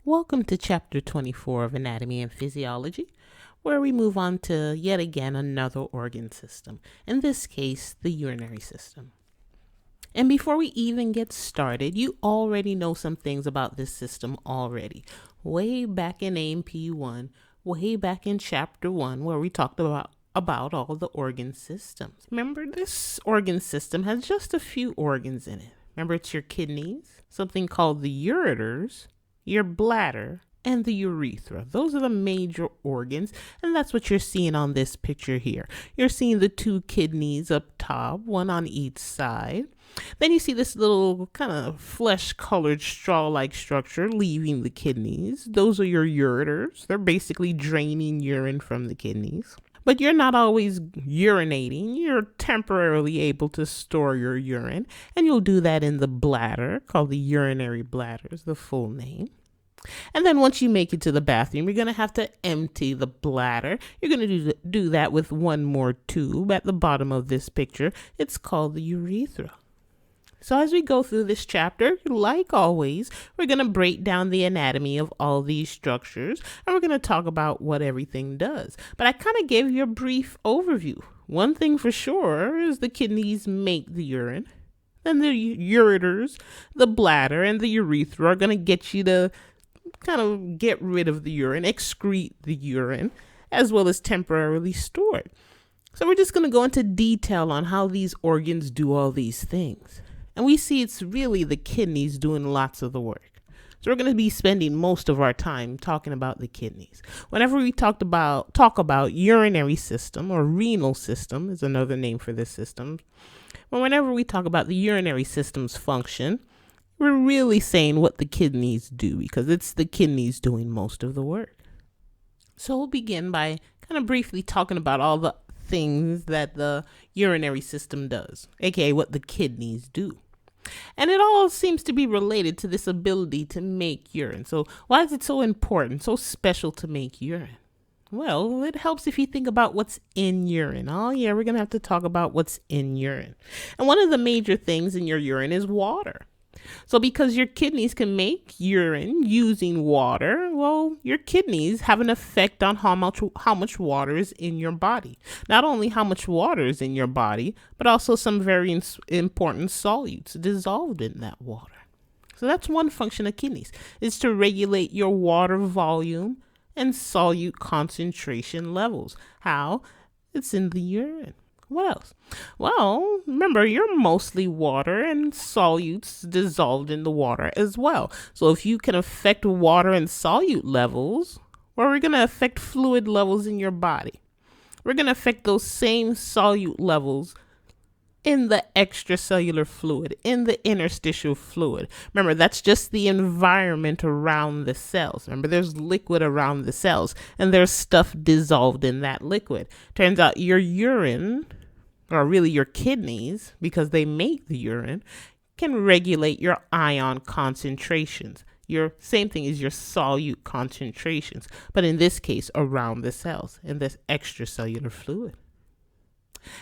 Welcome to Chapter 24 of Anatomy and Physiology, where we move on to yet again another organ system, in this case, the urinary system. And before we even get started, you already know some things about this system already. Way back in A&P 1, way back in Chapter 1, where we talked about all the organ systems. Remember, this organ system has just a few organs in it. Remember, it's your kidneys, something called the ureters, your bladder, and the urethra. Those are the major organs, and that's what you're seeing on this picture here. You're seeing the two kidneys up top, one on each side. Then you see this little kind of flesh-colored straw-like structure leaving the kidneys. Those are your ureters. They're basically draining urine from the kidneys. But you're not always urinating. You're temporarily able to store your urine, and you'll do that in the bladder, called the urinary bladder is the full name. And then once you make it to the bathroom, you're going to have to empty the bladder. You're going to do that with one more tube at the bottom of this picture. It's called the urethra. So as we go through this chapter, like always, we're going to break down the anatomy of all these structures, and we're going to talk about what everything does. But I kind of gave you a brief overview. One thing for sure is the kidneys make the urine, and the ureters, the bladder, and the urethra are going to get you to kind of get rid of the urine, excrete the urine, as well as temporarily store it. So we're just going to go into detail on how these organs do all these things. And we see it's really the kidneys doing lots of the work. So we're going to be spending most of our time talking about the kidneys. Whenever we talk about urinary system or renal system is another name for this system. Well, whenever we talk about the urinary system's function, we're really saying what the kidneys do because it's the kidneys doing most of the work. So we'll begin by kind of briefly talking about all the things that the urinary system does, aka what the kidneys do. And it all seems to be related to this ability to make urine. So why is it so important, so special to make urine? Well, it helps if you think about what's in urine. Oh yeah, we're going to have to talk about what's in urine. And one of the major things in your urine is water. So because your kidneys can make urine using water, well, your kidneys have an effect on how much water is in your body. Not only how much water is in your body, but also some very important solutes dissolved in that water. So that's one function of kidneys, is to regulate your water volume and solute concentration levels. How? It's in the urine. What else? Well, remember, you're mostly water and solutes dissolved in the water as well. So if you can affect water and solute levels, well, we're going to affect fluid levels in your body. We're going to affect those same solute levels in the extracellular fluid, in the interstitial fluid. Remember, that's just the environment around the cells. Remember, there's liquid around the cells, and there's stuff dissolved in that liquid. Turns out your urine, or really your kidneys, because they make the urine, can regulate your ion concentrations. Your same thing is your solute concentrations, but in this case, around the cells, in this extracellular fluid.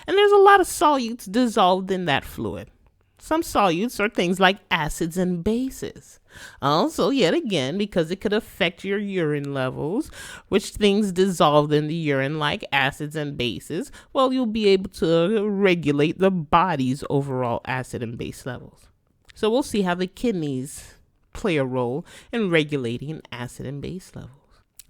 And there's a lot of solutes dissolved in that fluid. Some solutes are things like acids and bases. Also, yet again, because it could affect your urine levels, which things dissolved in the urine like acids and bases, well, you'll be able to regulate the body's overall acid and base levels. So we'll see how the kidneys play a role in regulating acid and base levels.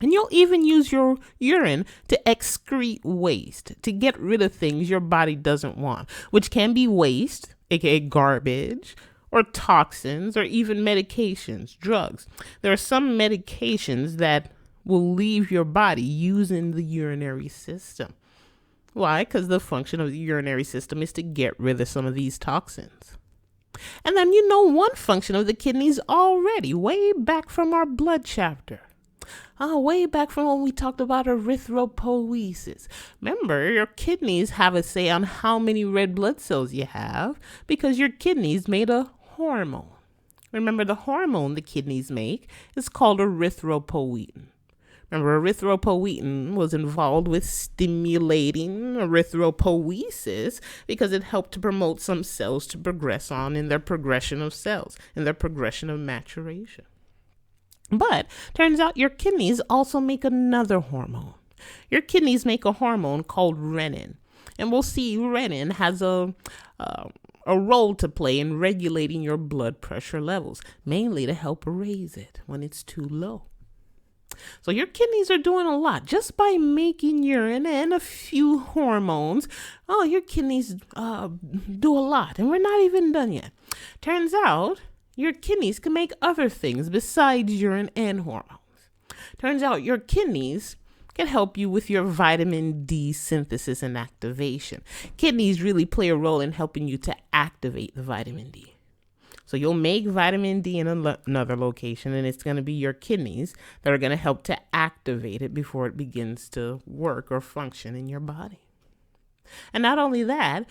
And you'll even use your urine to excrete waste, to get rid of things your body doesn't want, which can be waste, aka garbage, or toxins, or even medications, drugs. There are some medications that will leave your body using the urinary system. Why? Because the function of the urinary system is to get rid of some of these toxins. And then you know one function of the kidneys already, way back from our blood chapter. Way back from when we talked about erythropoiesis. Remember, your kidneys have a say on how many red blood cells you have because your kidneys made a hormone. Remember, the hormone the kidneys make is called erythropoietin. Remember, erythropoietin was involved with stimulating erythropoiesis because it helped to promote some cells to progress on in their progression of cells, in their progression of maturation. But turns out your kidneys also make another hormone. Your kidneys make a hormone called renin. And we'll see renin has a role to play in regulating your blood pressure levels, mainly to help raise it when it's too low. So your kidneys are doing a lot just by making urine and a few hormones. Oh, your kidneys do a lot, and we're not even done yet. Turns out your kidneys can make other things besides urine and hormones. Turns out your kidneys can help you with your vitamin D synthesis and activation. Kidneys really play a role in helping you to activate the vitamin D. So you'll make vitamin D in another location, and it's going to be your kidneys that are going to help to activate it before it begins to work or function in your body. And not only that,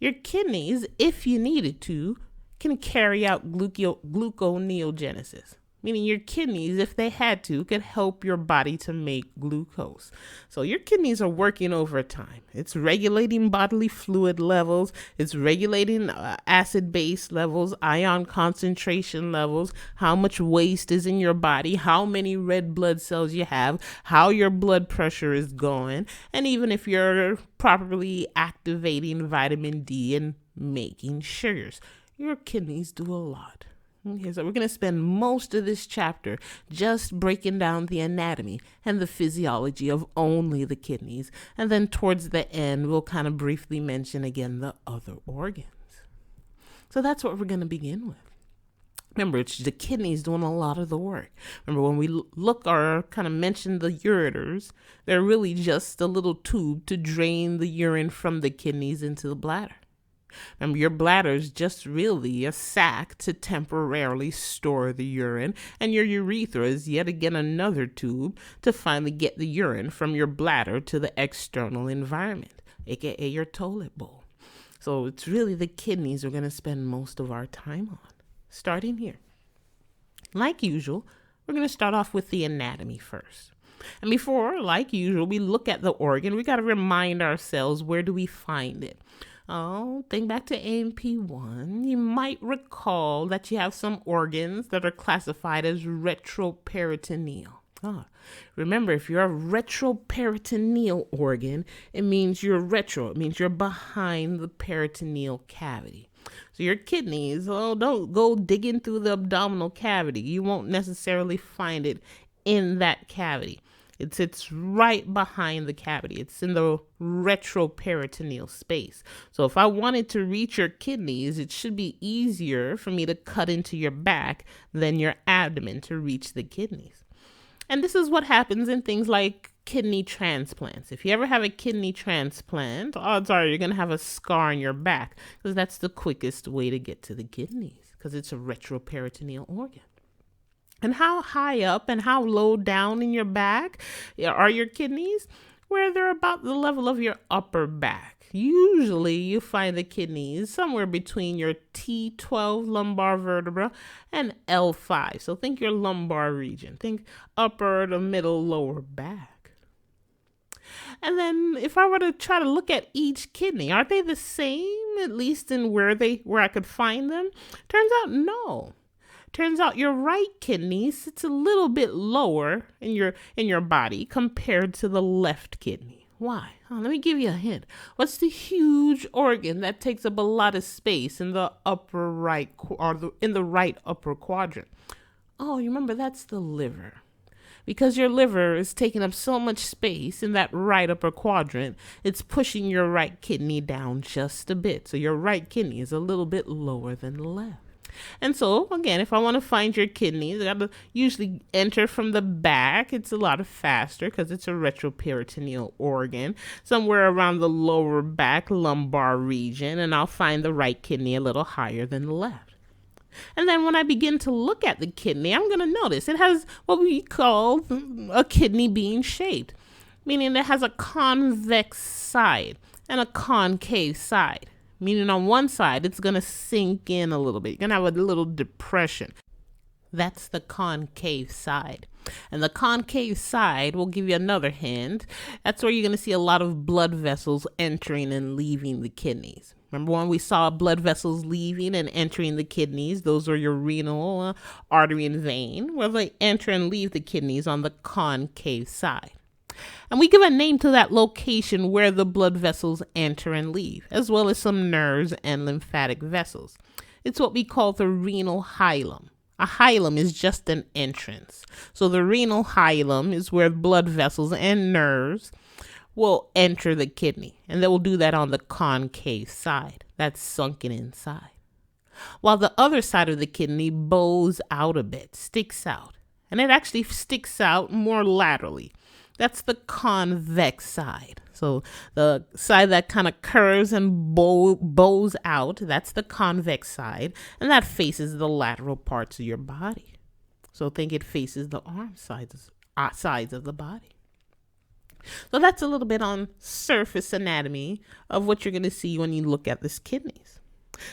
your kidneys, if you needed to, can carry out gluconeogenesis. Meaning your kidneys, if they had to, could help your body to make glucose. So your kidneys are working overtime. It's regulating bodily fluid levels. It's regulating acid-base levels, ion concentration levels, how much waste is in your body, how many red blood cells you have, how your blood pressure is going, and even if you're properly activating vitamin D and making sugars. Your kidneys do a lot. Okay, so we're going to spend most of this chapter just breaking down the anatomy and the physiology of only the kidneys. And then towards the end, we'll kind of briefly mention again the other organs. So that's what we're going to begin with. Remember, it's the kidneys doing a lot of the work. Remember, when we look or kind of mention the ureters, they're really just a little tube to drain the urine from the kidneys into the bladder. Remember, your bladder is just really a sac to temporarily store the urine, and your urethra is yet again another tube to finally get the urine from your bladder to the external environment, aka your toilet bowl. So it's really the kidneys we're going to spend most of our time on. Starting here. Like usual, we're going to start off with the anatomy first. And before, like usual, we look at the organ, we got to remind ourselves, where do we find it? Oh, think back to AMP1. You might recall that you have some organs that are classified as retroperitoneal. Remember, if you're a retroperitoneal organ, it means you're retro. It means you're behind the peritoneal cavity. So your kidneys, don't go digging through the abdominal cavity. You won't necessarily find it in that cavity. It sits right behind the cavity. It's in the retroperitoneal space. So if I wanted to reach your kidneys, it should be easier for me to cut into your back than your abdomen to reach the kidneys. And this is what happens in things like kidney transplants. If you ever have a kidney transplant, odds are you're going to have a scar on your back, because that's the quickest way to get to the kidneys, because it's a retroperitoneal organ. And how high up and how low down in your back are your kidneys? Where they're about the level of your upper back. Usually you find the kidneys somewhere between your T12 lumbar vertebra and L5. So think your lumbar region. Think upper to middle lower back. And then if I were to try to look at each kidney, are they the same, at least in where I could find them? Turns out no. Turns out your right kidney sits a little bit lower in your body compared to the left kidney. Why? Let me give you a hint. What's the huge organ that takes up a lot of space in the upper right in the right upper quadrant? Oh, you remember, that's the liver. Because your liver is taking up so much space in that right upper quadrant, it's pushing your right kidney down just a bit. So your right kidney is a little bit lower than the left. And so, again, if I want to find your kidneys, I got to usually enter from the back. It's a lot faster because it's a retroperitoneal organ, somewhere around the lower back lumbar region, and I'll find the right kidney a little higher than the left. And then when I begin to look at the kidney, I'm going to notice it has what we call a kidney bean shaped, meaning it has a convex side and a concave side. Meaning on one side, it's going to sink in a little bit. You're going to have a little depression. That's the concave side. And the concave side will give you another hint. That's where you're going to see a lot of blood vessels entering and leaving the kidneys. Remember when we saw blood vessels leaving and entering the kidneys? Those are your renal artery and vein, where they enter and leave the kidneys on the concave side. And we give a name to that location where the blood vessels enter and leave, as well as some nerves and lymphatic vessels. It's what we call the renal hilum. A hilum is just an entrance. So the renal hilum is where blood vessels and nerves will enter the kidney, and they will do that on the concave side. That's sunken inside. While the other side of the kidney bows out a bit, sticks out, and it actually sticks out more laterally. That's the convex side. So the side that kind of curves and bows out, that's the convex side, and that faces the lateral parts of your body. So think it faces the arm sides of the body. So that's a little bit on surface anatomy of what you're going to see when you look at this kidneys.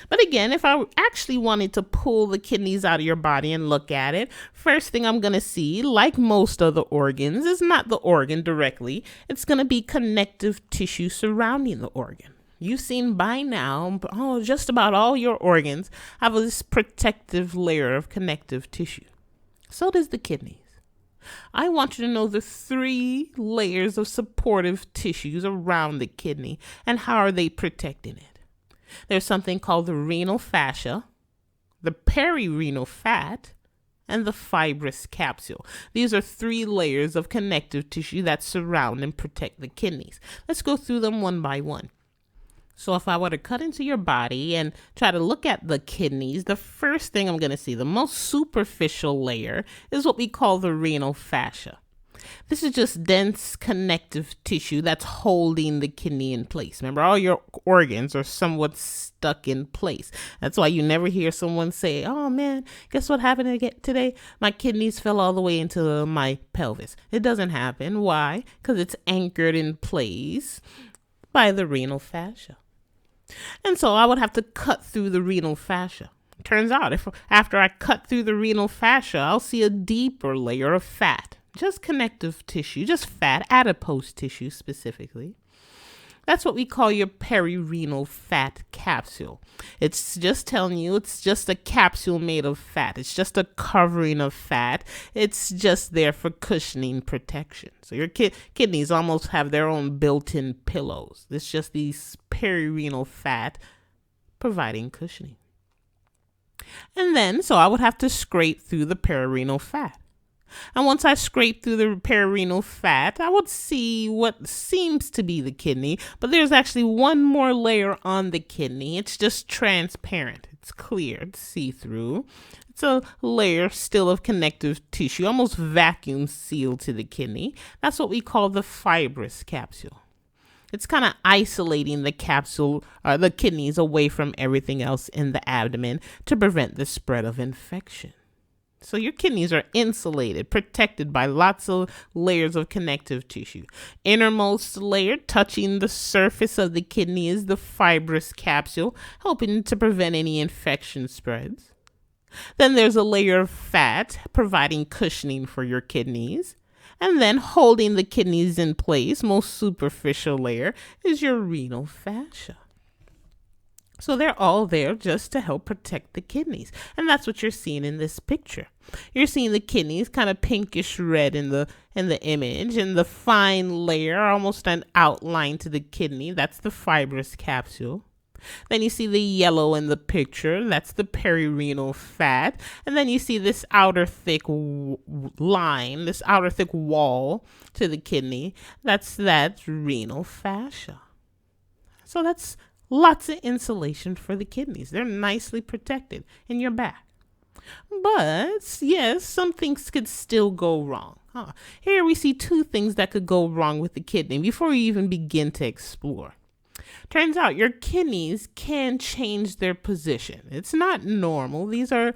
But again, if I actually wanted to pull the kidneys out of your body and look at it, first thing I'm going to see, like most other organs, is not the organ directly. It's going to be connective tissue surrounding the organ. You've seen by now, just about all your organs have this protective layer of connective tissue. So does the kidneys. I want you to know the 3 layers of supportive tissues around the kidney and how are they protecting it. There's something called the renal fascia, the perirenal fat, and the fibrous capsule. These are 3 layers of connective tissue that surround and protect the kidneys. Let's go through them one by one. So if I were to cut into your body and try to look at the kidneys, the first thing I'm going to see, the most superficial layer, is what we call the renal fascia. This is just dense connective tissue that's holding the kidney in place. Remember, all your organs are somewhat stuck in place. That's why you never hear someone say, oh man, guess what happened today? My kidneys fell all the way into my pelvis. It doesn't happen. Why? Because it's anchored in place by the renal fascia. And so I would have to cut through the renal fascia. Turns out after I cut through the renal fascia, I'll see a deeper layer of fat. Just connective tissue, just fat, adipose tissue specifically. That's what we call your perirenal fat capsule. It's just telling you it's just a capsule made of fat. It's just a covering of fat. It's just there for cushioning protection. So your kidneys almost have their own built-in pillows. It's just these perirenal fat providing cushioning. And then, so I would have to scrape through the perirenal fat. And once I scrape through the perirenal fat, I would see what seems to be the kidney, but there's actually one more layer on the kidney. It's just transparent. It's clear. It's see-through. It's a layer still of connective tissue, almost vacuum sealed to the kidney. That's what we call the fibrous capsule. It's kind of isolating the capsule, the kidneys away from everything else in the abdomen to prevent the spread of infection. So your kidneys are insulated, protected by lots of layers of connective tissue. Innermost layer touching the surface of the kidney is the fibrous capsule, helping to prevent any infection spreads. Then there's a layer of fat, providing cushioning for your kidneys. And then holding the kidneys in place, most superficial layer, is your renal fascia. So they're all there just to help protect the kidneys. And that's what you're seeing in this picture. You're seeing the kidneys kind of pinkish red in the image, and the fine layer, almost an outline to the kidney. That's the fibrous capsule. Then you see the yellow in the picture. That's the perirenal fat. And then you see this outer thick line, this outer thick wall to the kidney. That's that renal fascia. So that's lots of insulation for the kidneys. They're nicely protected in your back. But yes, some things could still go wrong. Here we see 2 things that could go wrong with the kidney before we even begin to explore. Turns out your kidneys can change their position. It's not normal. These are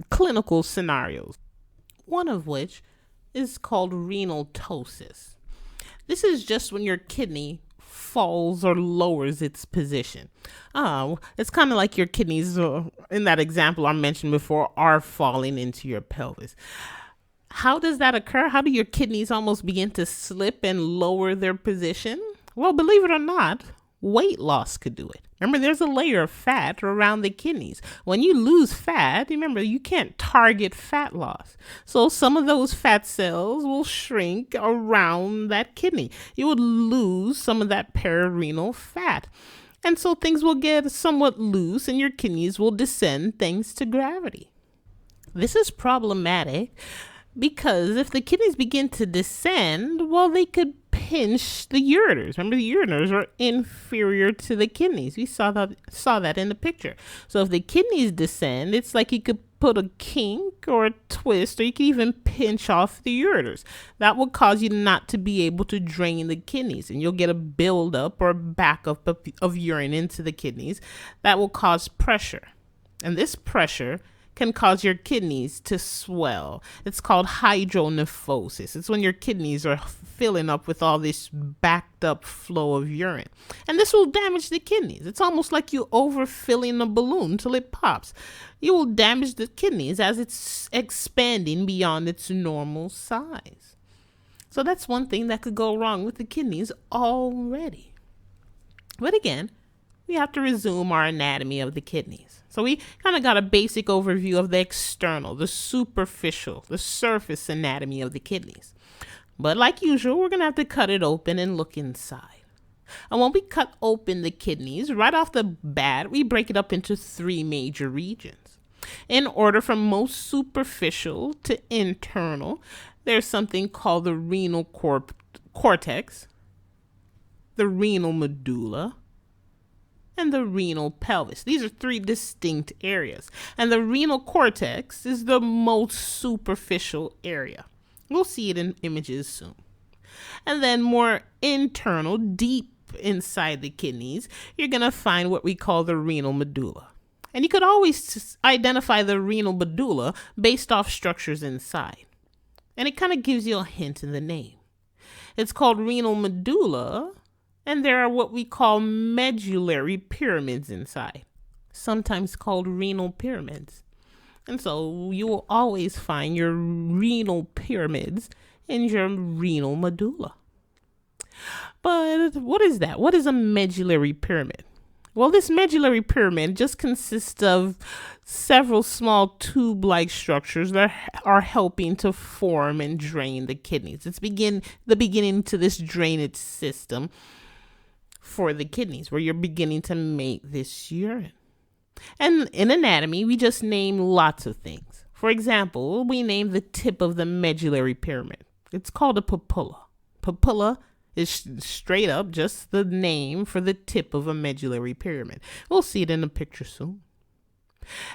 clinical scenarios. One of which is called renal ptosis. This is just when your kidney falls or lowers its position. It's kind of like your kidneys, in that example I mentioned before, are falling into your pelvis. How does that occur? How do your kidneys almost begin to slip and lower their position? Well, believe it or not, weight loss could do it. Remember, there's a layer of fat around the kidneys. When you lose fat, remember, you can't target fat loss. So some of those fat cells will shrink around that kidney. You would lose some of that perirenal fat. And so things will get somewhat loose and your kidneys will descend thanks to gravity. This is problematic because if the kidneys begin to descend, well, they could pinch the ureters. Remember, the ureters are inferior to the kidneys. We saw that in the picture. So if the kidneys descend, it's like you could put a kink or a twist, or you could even pinch off the ureters. That will cause you not to be able to drain the kidneys, and you'll get a buildup or backup of urine into the kidneys. That will cause pressure. And this pressure can cause your kidneys to swell. It's called hydronephosis. It's when your kidneys are filling up with all this backed up flow of urine. And this will damage the kidneys. It's almost like you overfilling a balloon till it pops. You will damage the kidneys as it's expanding beyond its normal size. So that's one thing that could go wrong with the kidneys already. But again, we have to resume our anatomy of the kidneys. So we kind of got a basic overview of the external, the superficial, the surface anatomy of the kidneys. But like usual, we're going to have to cut it open and look inside. And when we cut open the kidneys, right off the bat, we break it up into 3 major regions. In order from most superficial to internal, there's something called the renal cortex, the renal medulla, and the renal pelvis. These are 3 distinct areas. And the renal cortex is the most superficial area. We'll see it in images soon. And then more internal, deep inside the kidneys, you're going to find what we call the renal medulla. And you could always identify the renal medulla based off structures inside. And it kind of gives you a hint in the name. It's called renal medulla, and there are what we call medullary pyramids inside, sometimes called renal pyramids. And so you will always find your renal pyramids in your renal medulla. But what is that? What is a medullary pyramid? Well, this medullary pyramid just consists of several small tube-like structures that are helping to form and drain the kidneys. It's the beginning to this drainage system for the kidneys, where you're beginning to make this urine. And in anatomy, we just name lots of things. For example, we name the tip of the medullary pyramid. It's called a papilla. Papilla is straight up just the name for the tip of a medullary pyramid. We'll see it in the picture soon.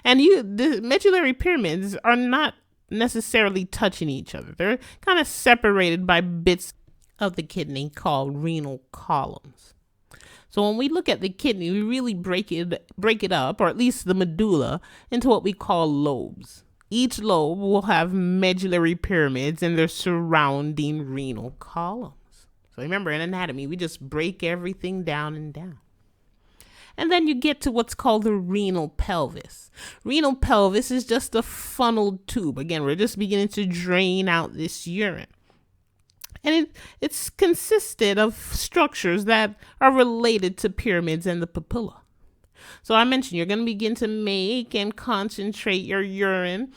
And the medullary pyramids are not necessarily touching each other. They're kind of separated by bits of the kidney called renal columns. So when we look at the kidney, we really break it up, or at least the medulla, into what we call lobes. Each lobe will have medullary pyramids and their surrounding renal columns. So remember, in anatomy, we just break everything down and down. And then you get to what's called the renal pelvis. Renal pelvis is just a funneled tube. Again, we're just beginning to drain out this urine. And it's consisted of structures that are related to pyramids and the papilla. So I mentioned you're going to begin to make and concentrate your urine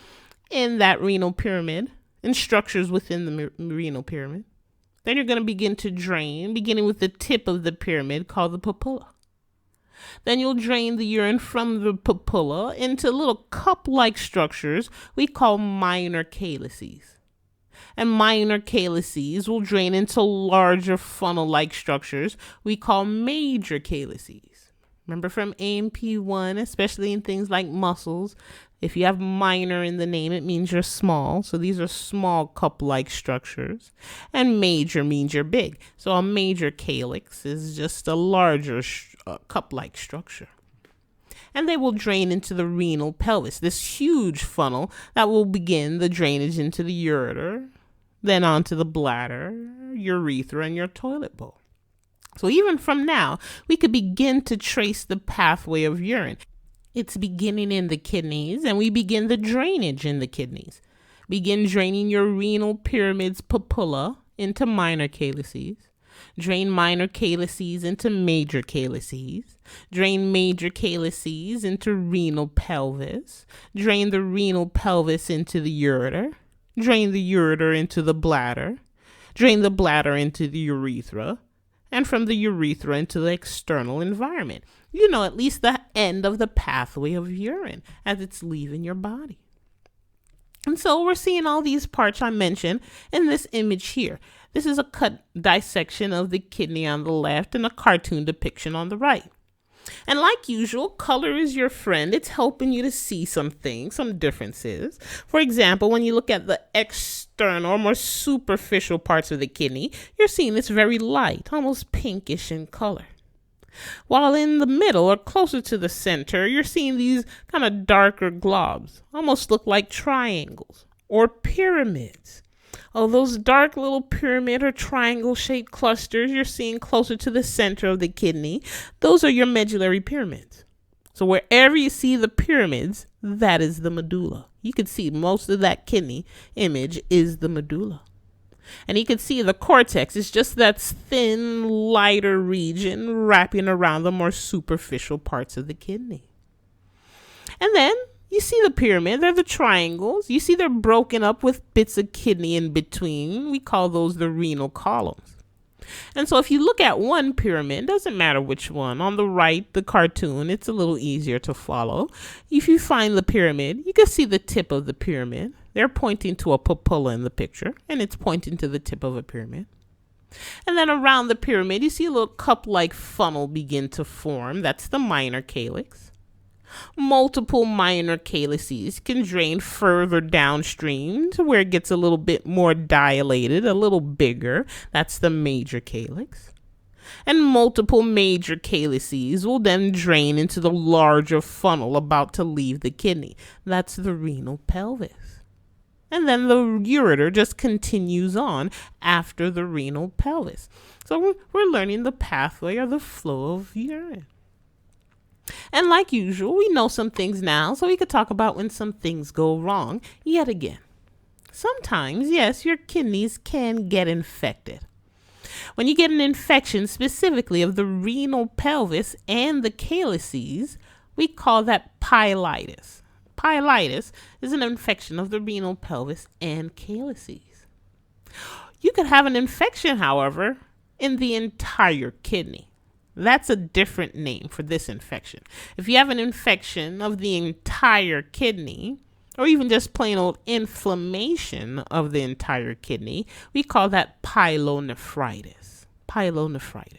in that renal pyramid, in structures within the renal pyramid. Then you're going to begin to drain, beginning with the tip of the pyramid called the papilla. Then you'll drain the urine from the papilla into little cup-like structures we call minor calyces. And minor calyces will drain into larger funnel-like structures we call major calyces. Remember from A&P1, especially in things like muscles, if you have minor in the name, it means you're small. So these are small cup-like structures. And major means you're big. So a major calyx is just a larger cup-like structure. And they will drain into the renal pelvis, this huge funnel that will begin the drainage into the ureter, then onto the bladder, urethra, and your toilet bowl. So even from now, we could begin to trace the pathway of urine. It's beginning in the kidneys, and we begin the drainage in the kidneys. Begin draining your renal pyramid's papilla into minor calyces. Drain minor calyces into major calyces. Drain major calyces into renal pelvis. Drain the renal pelvis into the ureter. Drain the ureter into the bladder. Drain the bladder into the urethra. And from the urethra into the external environment. You know at least the end of the pathway of urine as it's leaving your body. And so we're seeing all these parts I mentioned in this image here. This is a cut dissection of the kidney on the left and a cartoon depiction on the right. And like usual, color is your friend. It's helping you to see some things, some differences. For example, when you look at the external or more superficial parts of the kidney, you're seeing it's very light, almost pinkish in color. While in the middle or closer to the center, you're seeing these kind of darker globs, almost look like triangles or pyramids. Oh, those dark little pyramid or triangle-shaped clusters you're seeing closer to the center of the kidney, those are your medullary pyramids. So wherever you see the pyramids, that is the medulla. You can see most of that kidney image is the medulla. And you can see the cortex is just that thin, lighter region wrapping around the more superficial parts of the kidney. And then you see the pyramid, they're the triangles. You see they're broken up with bits of kidney in between. We call those the renal columns. And so if you look at one pyramid, doesn't matter which one, on the right, the cartoon, it's a little easier to follow. If you find the pyramid, you can see the tip of the pyramid. They're pointing to a papilla in the picture, and it's pointing to the tip of a pyramid. And then around the pyramid, you see a little cup-like funnel begin to form. That's the minor calyx. Multiple minor calyces can drain further downstream to where it gets a little bit more dilated, a little bigger. That's the major calyx. And multiple major calyces will then drain into the larger funnel about to leave the kidney. That's the renal pelvis. And then the ureter just continues on after the renal pelvis. So we're learning the pathway or the flow of urine. And like usual, we know some things now, so we could talk about when some things go wrong yet again. Sometimes, yes, your kidneys can get infected. When you get an infection specifically of the renal pelvis and the calyces, we call that pyelitis. Pyelitis is an infection of the renal pelvis and calyces. You could have an infection, however, in the entire kidney. That's a different name for this infection. If you have an infection of the entire kidney, or even just plain old inflammation of the entire kidney, we call that pyelonephritis. Pyelonephritis.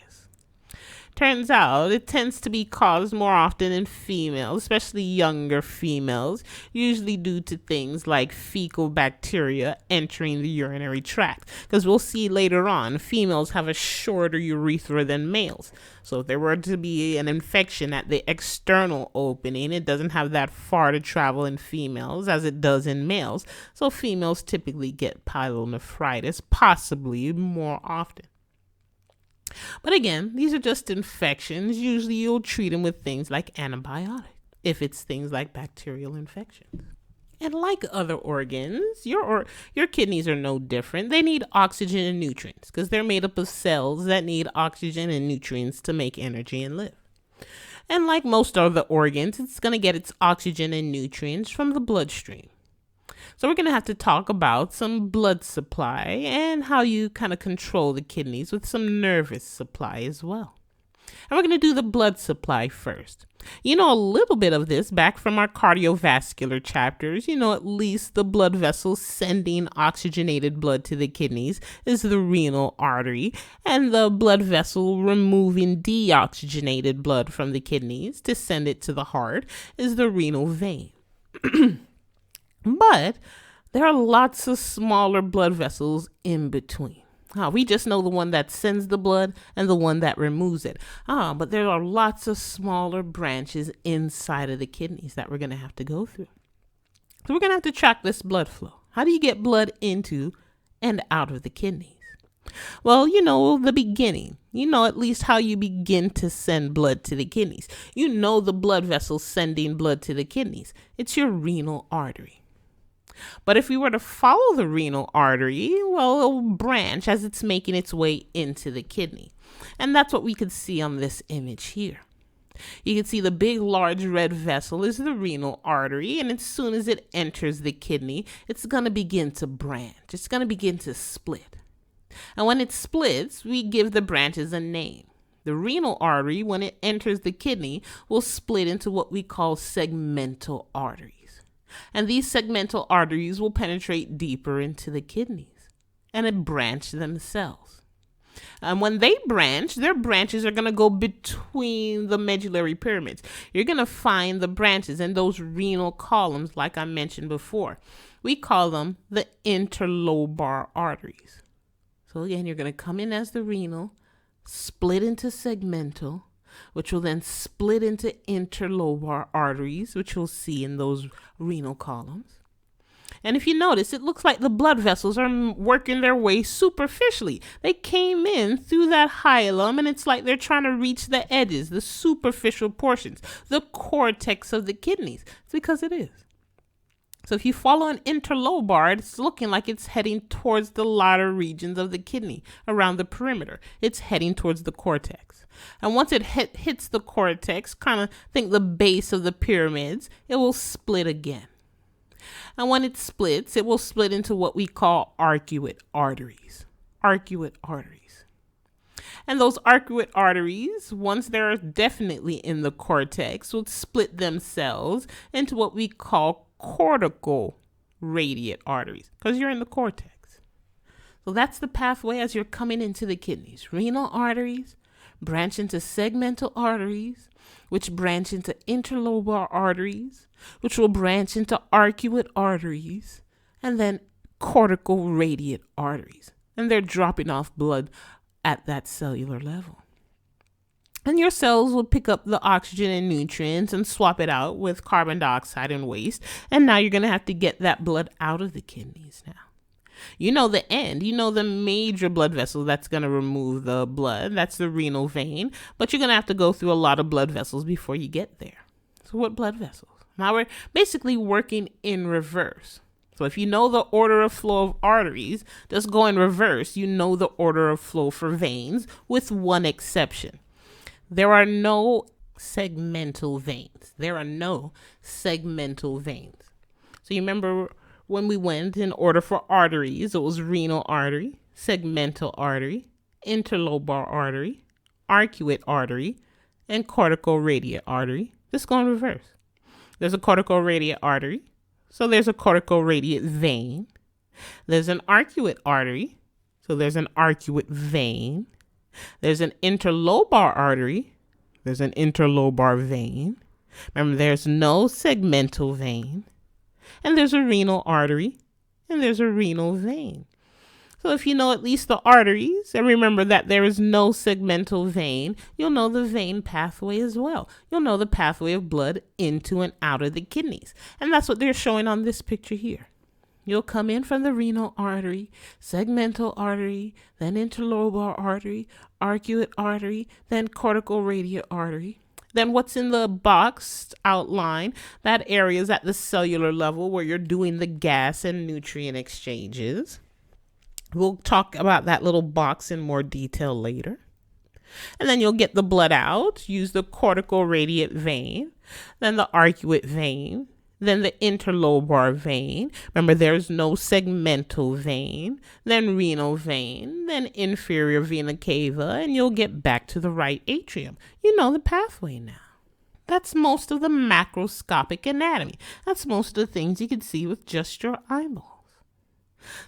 Turns out it tends to be caused more often in females, especially younger females, usually due to things like fecal bacteria entering the urinary tract. Because we'll see later on, females have a shorter urethra than males. So if there were to be an infection at the external opening, it doesn't have that far to travel in females as it does in males. So females typically get pyelonephritis, possibly more often. But again, these are just infections. Usually you'll treat them with things like antibiotics if it's things like bacterial infections. And like other organs, your kidneys are no different. They need oxygen and nutrients because they're made up of cells that need oxygen and nutrients to make energy and live. And like most other organs, it's going to get its oxygen and nutrients from the bloodstream. So we're going to have to talk about some blood supply and how you kind of control the kidneys with some nervous supply as well. And we're going to do the blood supply first. You know a little bit of this back from our cardiovascular chapters. You know at least the blood vessel sending oxygenated blood to the kidneys is the renal artery, and the blood vessel removing deoxygenated blood from the kidneys to send it to the heart is the renal vein. But there are lots of smaller blood vessels in between. We just know the one that sends the blood and the one that removes it. But there are lots of smaller branches inside of the kidneys that we're going to have to go through. So we're going to have to track this blood flow. How do you get blood into and out of the kidneys? Well, you know the beginning. You know at least how you begin to send blood to the kidneys. You know the blood vessel sending blood to the kidneys. It's your renal artery. But if we were to follow the renal artery, well, it'll branch as it's making its way into the kidney. And that's what we could see on this image here. You can see the big, large red vessel is the renal artery, and as soon as it enters the kidney, it's going to begin to branch. It's going to begin to split. And when it splits, we give the branches a name. The renal artery, when it enters the kidney, will split into what we call segmental arteries. And these segmental arteries will penetrate deeper into the kidneys and branch themselves. And when they branch, their branches are going to go between the medullary pyramids. You're going to find the branches in those renal columns, like I mentioned before. We call them the interlobar arteries. So again, you're going to come in as the renal, split into segmental, which will then split into interlobar arteries, which you'll see in those renal columns. And if you notice, it looks like the blood vessels are working their way superficially. They came in through that hilum, and it's like they're trying to reach the edges, the superficial portions, the cortex of the kidneys. It's because it is. So if you follow an interlobar, it's looking like it's heading towards the lateral regions of the kidney around the perimeter. It's heading towards the cortex. And once it hits the cortex, kind of think the base of the pyramids, it will split again. And when it splits, it will split into what we call arcuate arteries. Arcuate arteries. And those arcuate arteries, once they're definitely in the cortex, will split themselves into what we call cortical radiate arteries, because you're in the cortex. So that's the pathway as you're coming into the kidneys. Renal arteries branch into segmental arteries, which branch into interlobar arteries, which will branch into arcuate arteries, and then cortical radiate arteries. And they're dropping off blood at that cellular level. And your cells will pick up the oxygen and nutrients and swap it out with carbon dioxide and waste. And now you're going to have to get that blood out of the kidneys now. You know the end. You know the major blood vessel that's going to remove the blood. That's the renal vein. But you're going to have to go through a lot of blood vessels before you get there. So what blood vessels? Now we're basically working in reverse. So if you know the order of flow of arteries, just go in reverse. You know the order of flow for veins, with one exception. There are no segmental veins. There are no segmental veins. So you remember when we went in order for arteries, it was renal artery, segmental artery, interlobar artery, arcuate artery, and cortical radiate artery. Just go in reverse. There's a cortical radiate artery. So there's a cortical radiate vein. There's an arcuate artery. So there's an arcuate vein. There's an interlobar artery. There's an interlobar vein. Remember, there's no segmental vein. And there's a renal artery. And there's a renal vein. So if you know at least the arteries, and remember that there is no segmental vein, you'll know the vein pathway as well. You'll know the pathway of blood into and out of the kidneys. And that's what they're showing on this picture here. You'll come in from the renal artery, segmental artery, then interlobar artery, arcuate artery, then cortical radiate artery. Then what's in the boxed outline, that area is at the cellular level where you're doing the gas and nutrient exchanges. We'll talk about that little box in more detail later. And then you'll get the blood out, use the cortical radiate vein, then the arcuate vein, then the interlobar vein. Remember, there's no segmental vein, then renal vein, then inferior vena cava, and you'll get back to the right atrium. You know the pathway now. That's most of the macroscopic anatomy. That's most of the things you can see with just your eyeballs.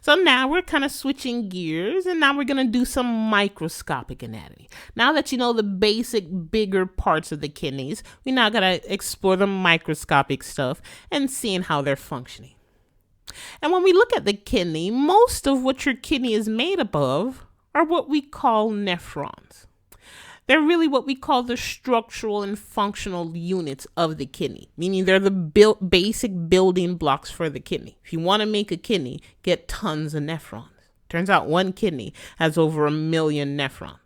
So now we're kind of switching gears, and now we're going to do some microscopic anatomy. Now that you know the basic bigger parts of the kidneys, we now got to explore the microscopic stuff and seeing how they're functioning. And when we look at the kidney, most of what your kidney is made up of are what we call nephrons. They're really what we call the structural and functional units of the kidney, meaning they're the basic building blocks for the kidney. If you want to make a kidney, get tons of nephrons. Turns out one kidney has over 1 million nephrons.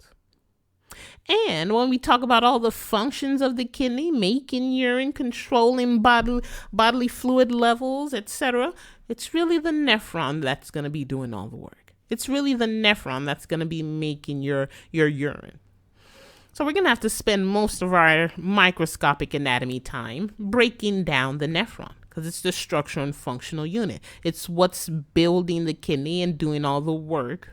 And when we talk about all the functions of the kidney, making urine, controlling bodily fluid levels, etc., it's really the nephron that's going to be doing all the work. It's really the nephron that's going to be making your urine. So we're going to have to spend most of our microscopic anatomy time breaking down the nephron, because it's the structural and functional unit. It's what's building the kidney and doing all the work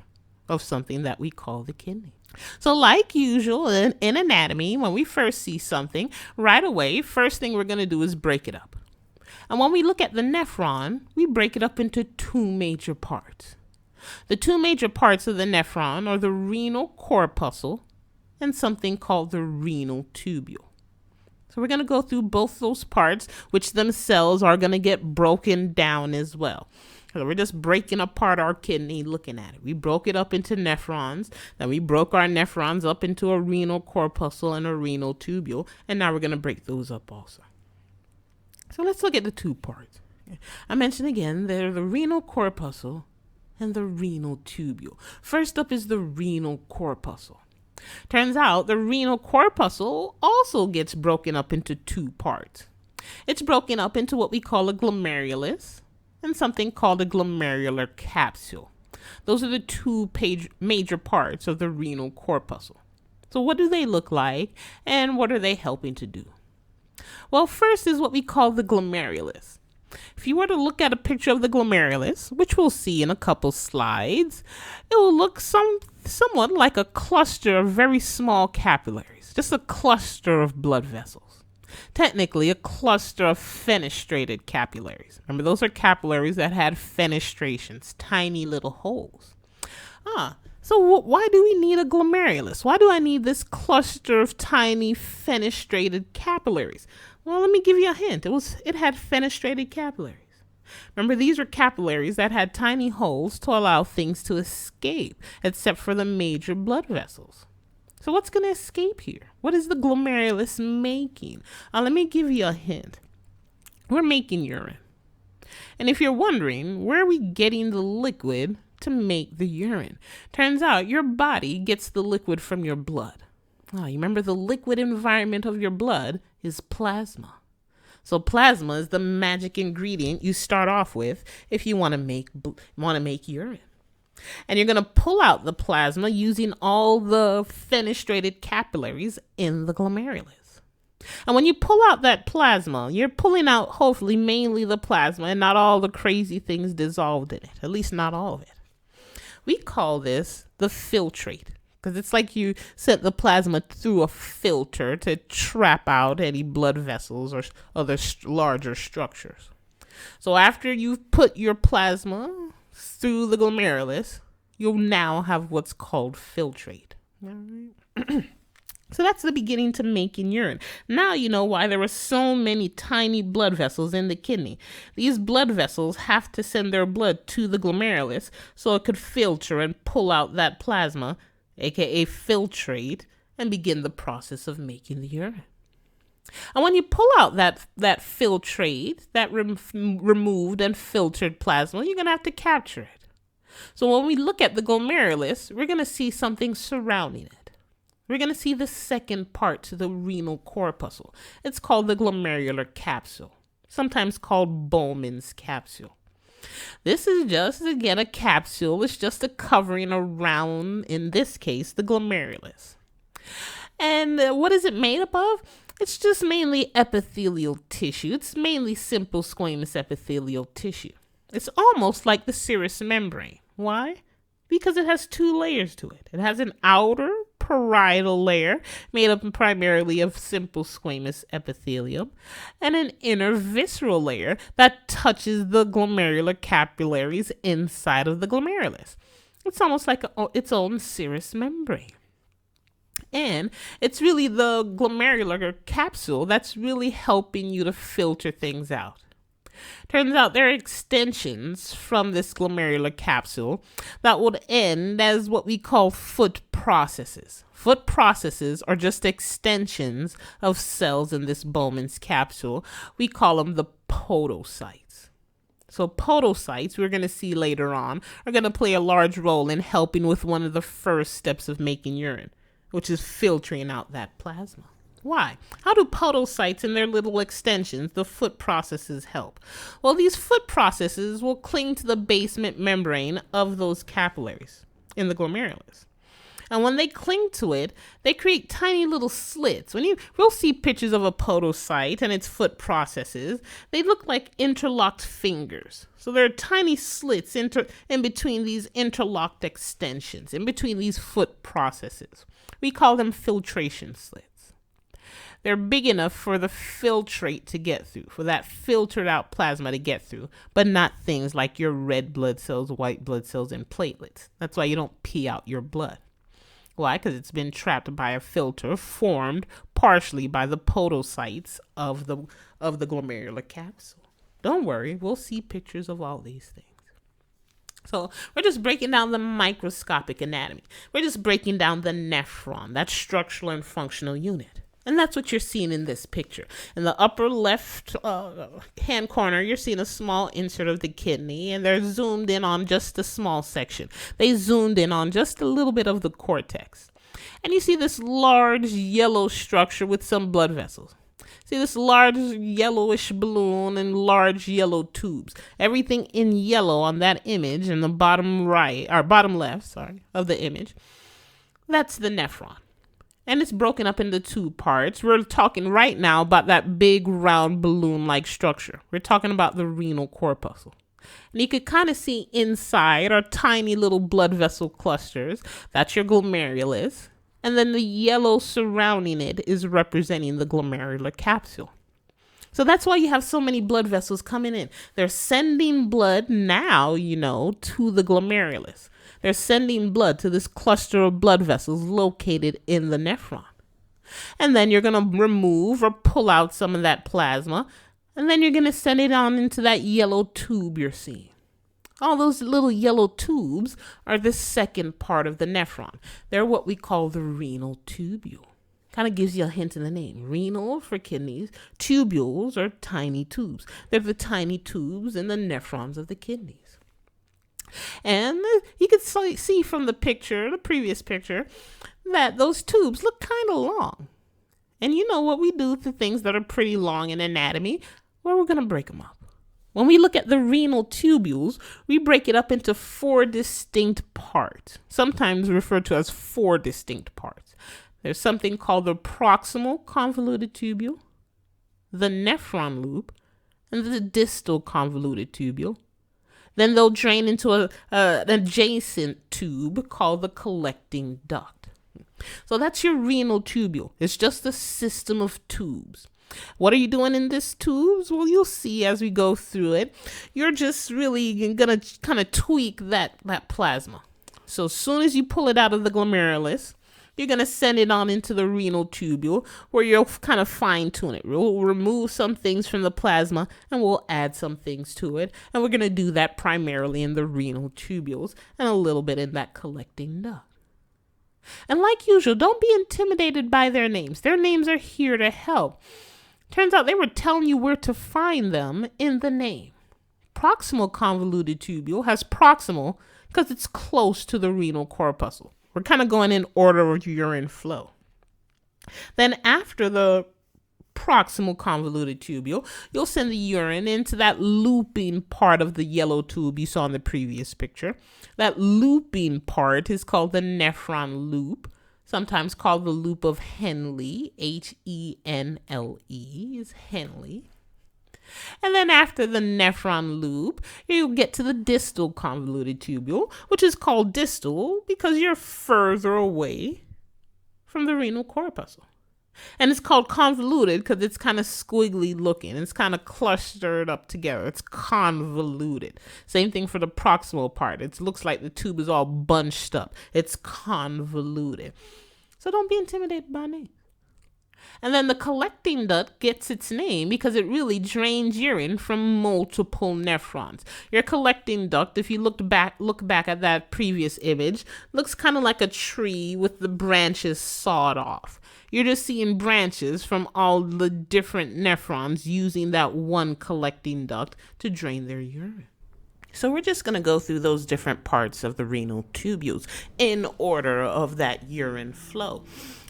of something that we call the kidney. So like usual in anatomy, when we first see something, right away, first thing we're going to do is break it up. And when we look at the nephron, we break it up into two major parts. The two major parts of the nephron are the renal corpuscle and something called the renal tubule. So we're going to go through both those parts, which themselves are going to get broken down as well. So we're just breaking apart our kidney looking at it. We broke it up into nephrons. Then we broke our nephrons up into a renal corpuscle and a renal tubule. And now we're going to break those up also. So let's look at the two parts. I mentioned again, they're the renal corpuscle and the renal tubule. First up is the renal corpuscle. Turns out the renal corpuscle also gets broken up into two parts. It's broken up into what we call a glomerulus and something called a glomerular capsule. Those are the two major parts of the renal corpuscle. So what do they look like and what are they helping to do? Well, first is what we call the glomerulus. If you were to look at a picture of the glomerulus, which we'll see in a couple slides, it will look somewhat like a cluster of very small capillaries, just a cluster of blood vessels. Technically, a cluster of fenestrated capillaries. Remember, those are capillaries that had fenestrations, tiny little holes. So why do we need a glomerulus? Why do I need this cluster of tiny fenestrated capillaries? Well, let me give you a hint. It had fenestrated capillaries. Remember, these are capillaries that had tiny holes to allow things to escape, except for the major blood vessels. So what's going to escape here? What is the glomerulus making? Let me give you a hint. We're making urine. And if you're wondering, where are we getting the liquid to make the urine? Turns out your body gets the liquid from your blood. You remember the liquid environment of your blood is plasma. So plasma is the magic ingredient you start off with if you want to make urine. And you're going to pull out the plasma using all the fenestrated capillaries in the glomerulus. And when you pull out that plasma, you're pulling out hopefully mainly the plasma and not all the crazy things dissolved in it, at least not all of it. We call this the filtrate, because it's like you sent the plasma through a filter to trap out any blood vessels or other larger structures. So after you've put your plasma through the glomerulus, you'll now have what's called filtrate. All right. So that's the beginning to making urine. Now you know why there are so many tiny blood vessels in the kidney. These blood vessels have to send their blood to the glomerulus so it could filter and pull out that plasma, aka filtrate, and begin the process of making the urine. And when you pull out that filtrate, that removed and filtered plasma, you're going to have to capture it. So when we look at the glomerulus, we're going to see something surrounding it. We're going to see the second part to the renal corpuscle. It's called the glomerular capsule, sometimes called Bowman's capsule. This is just, again, a capsule. It's just a covering around, in this case, the glomerulus. And what is it made up of? It's just mainly epithelial tissue. It's mainly simple squamous epithelial tissue. It's almost like the serous membrane. Why? Because it has two layers to it. It has an outer parietal layer made up primarily of simple squamous epithelium and an inner visceral layer that touches the glomerular capillaries inside of the glomerulus. It's almost like its own serous membrane. And it's really the glomerular capsule that's really helping you to filter things out. Turns out there are extensions from this glomerular capsule that would end as what we call foot processes. Foot processes are just extensions of cells in this Bowman's capsule. We call them the podocytes. So podocytes, we're going to see later on, are going to play a large role in helping with one of the first steps of making urine, which is filtering out that plasma. Why? How do podocytes and their little extensions, the foot processes, help? Well, these foot processes will cling to the basement membrane of those capillaries in the glomerulus. And when they cling to it, they create tiny little slits. We'll see pictures of a podocyte and its foot processes. They look like interlocked fingers. So there are tiny slits in between these interlocked extensions, in between these foot processes. We call them filtration slits. They're big enough for the filtrate to get through, for that filtered out plasma to get through, but not things like your red blood cells, white blood cells, and platelets. That's why you don't pee out your blood. Why? Because it's been trapped by a filter formed partially by the podocytes of the glomerular capsule. Don't worry, we'll see pictures of all these things. So we're just breaking down the microscopic anatomy. We're just breaking down the nephron, that structural and functional unit. And that's what you're seeing in this picture. In the upper left hand corner, you're seeing a small insert of the kidney, and they're zoomed in on just a small section. They zoomed in on just a little bit of the cortex. And you see this large yellow structure with some blood vessels. See this large yellowish balloon and large yellow tubes. Everything in yellow on that image in the bottom left of the image. That's the nephron. And it's broken up into two parts. We're talking right now about that big round balloon-like structure. We're talking about the renal corpuscle. And you could kind of see inside are tiny little blood vessel clusters. That's your glomerulus. And then the yellow surrounding it is representing the glomerular capsule. So that's why you have so many blood vessels coming in. They're sending blood now, to the glomerulus. They're sending blood to this cluster of blood vessels located in the nephron. And then you're going to remove or pull out some of that plasma, and then you're going to send it on into that yellow tube you're seeing. All those little yellow tubes are the second part of the nephron. They're what we call the renal tubule. Kind of gives you a hint in the name. Renal for kidneys, tubules are tiny tubes. They're the tiny tubes in the nephrons of the kidneys. And you can see from the previous picture, that those tubes look kind of long. And you know what we do to things that are pretty long in anatomy? Well, we're going to break them up. When we look at the renal tubules, we break it up into 4 distinct parts, sometimes referred to as 4 distinct parts. There's something called the proximal convoluted tubule, the nephron loop, and the distal convoluted tubule. Then they'll drain into an adjacent tube called the collecting duct. So that's your renal tubule. It's just a system of tubes. What are you doing in this tubes? Well, you'll see as we go through it. You're just really going to kind of tweak that plasma. So as soon as you pull it out of the glomerulus, you're going to send it on into the renal tubule where you'll kind of fine tune it. We'll remove some things from the plasma and we'll add some things to it. And we're going to do that primarily in the renal tubules and a little bit in that collecting duct. And like usual, don't be intimidated by their names. Their names are here to help. Turns out they were telling you where to find them in the name. Proximal convoluted tubule has proximal because it's close to the renal corpuscle. We're kind of going in order of urine flow. Then after the proximal convoluted tubule, you'll send the urine into that looping part of the yellow tube you saw in the previous picture. That looping part is called the nephron loop, sometimes called the loop of Henle, Henle is Henle. And then after the nephron loop, you get to the distal convoluted tubule, which is called distal because you're further away from the renal corpuscle. And it's called convoluted because it's kind of squiggly looking. It's kind of clustered up together. It's convoluted. Same thing for the proximal part. It looks like the tube is all bunched up. It's convoluted. So don't be intimidated by names. And then the collecting duct gets its name because it really drains urine from multiple nephrons. Your collecting duct, if you look back at that previous image, looks kind of like a tree with the branches sawed off. You're just seeing branches from all the different nephrons using that one collecting duct to drain their urine. So we're just going to go through those different parts of the renal tubules in order of that urine flow.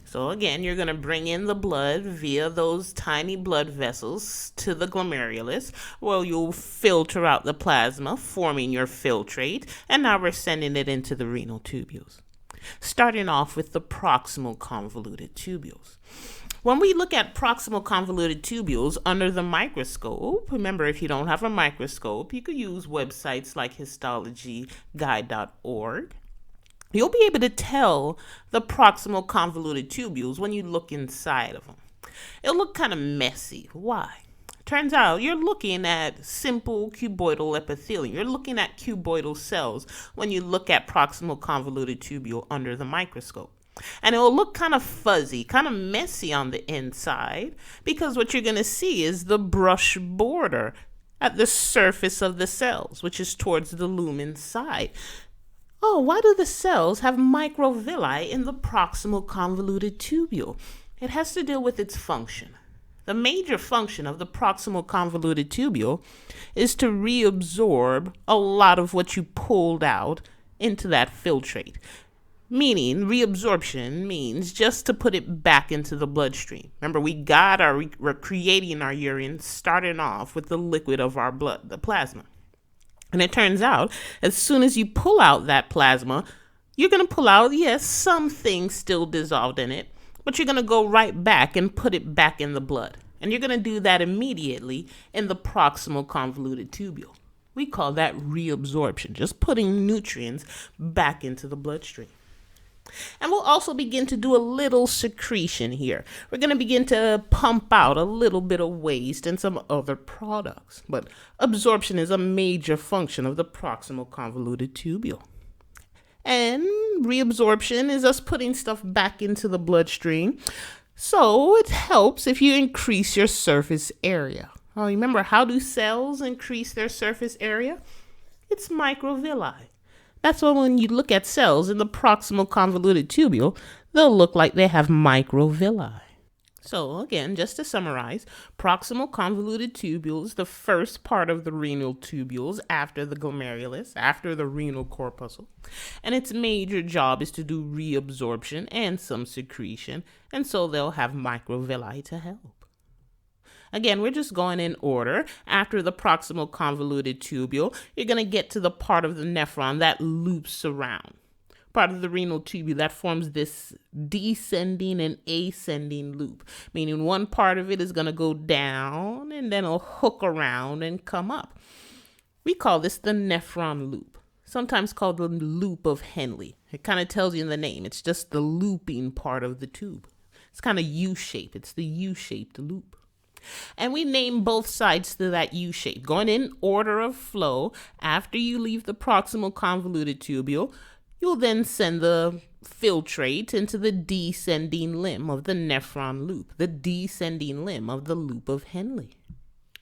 So again, you're going to bring in the blood via those tiny blood vessels to the glomerulus, where you'll filter out the plasma, forming your filtrate, and now we're sending it into the renal tubules. Starting off with the proximal convoluted tubules. When we look at proximal convoluted tubules under the microscope, remember, if you don't have a microscope, you could use websites like histologyguide.org. You'll be able to tell the proximal convoluted tubules when you look inside of them. It'll look kind of messy. Why? Turns out you're looking at simple cuboidal epithelium. You're looking at cuboidal cells when you look at proximal convoluted tubule under the microscope. And it will look kind of fuzzy, kind of messy on the inside, because what you're going to see is the brush border at the surface of the cells, which is towards the lumen side. Oh, why do the cells have microvilli in the proximal convoluted tubule? It has to do with its function. The major function of the proximal convoluted tubule is to reabsorb a lot of what you pulled out into that filtrate. Meaning, reabsorption means just to put it back into the bloodstream. Remember, we're creating our urine starting off with the liquid of our blood, the plasma. And it turns out, as soon as you pull out that plasma, you're going to pull out, yes, some things still dissolved in it, but you're going to go right back and put it back in the blood. And you're going to do that immediately in the proximal convoluted tubule. We call that reabsorption, just putting nutrients back into the bloodstream. And we'll also begin to do a little secretion here. We're going to begin to pump out a little bit of waste and some other products. But absorption is a major function of the proximal convoluted tubule. And reabsorption is us putting stuff back into the bloodstream. So it helps if you increase your surface area. Oh, remember, how do cells increase their surface area? It's microvilli. That's why when you look at cells in the proximal convoluted tubule, they'll look like they have microvilli. So again, just to summarize, proximal convoluted tubule is the first part of the renal tubules after the glomerulus, after the renal corpuscle. And its major job is to do reabsorption and some secretion, and so they'll have microvilli to help. Again, we're just going in order. After the proximal convoluted tubule, you're going to get to the part of the nephron that loops around. Part of the renal tubule that forms this descending and ascending loop, meaning one part of it is going to go down and then it'll hook around and come up. We call this the nephron loop, sometimes called the loop of Henle. It kind of tells you in the name. It's just the looping part of the tube. It's kind of U-shaped. It's the U-shaped loop. And we name both sides to that U shape, going in order of flow. After you leave the proximal convoluted tubule, you'll then send the filtrate into the descending limb of the nephron loop, the descending limb of the loop of Henle.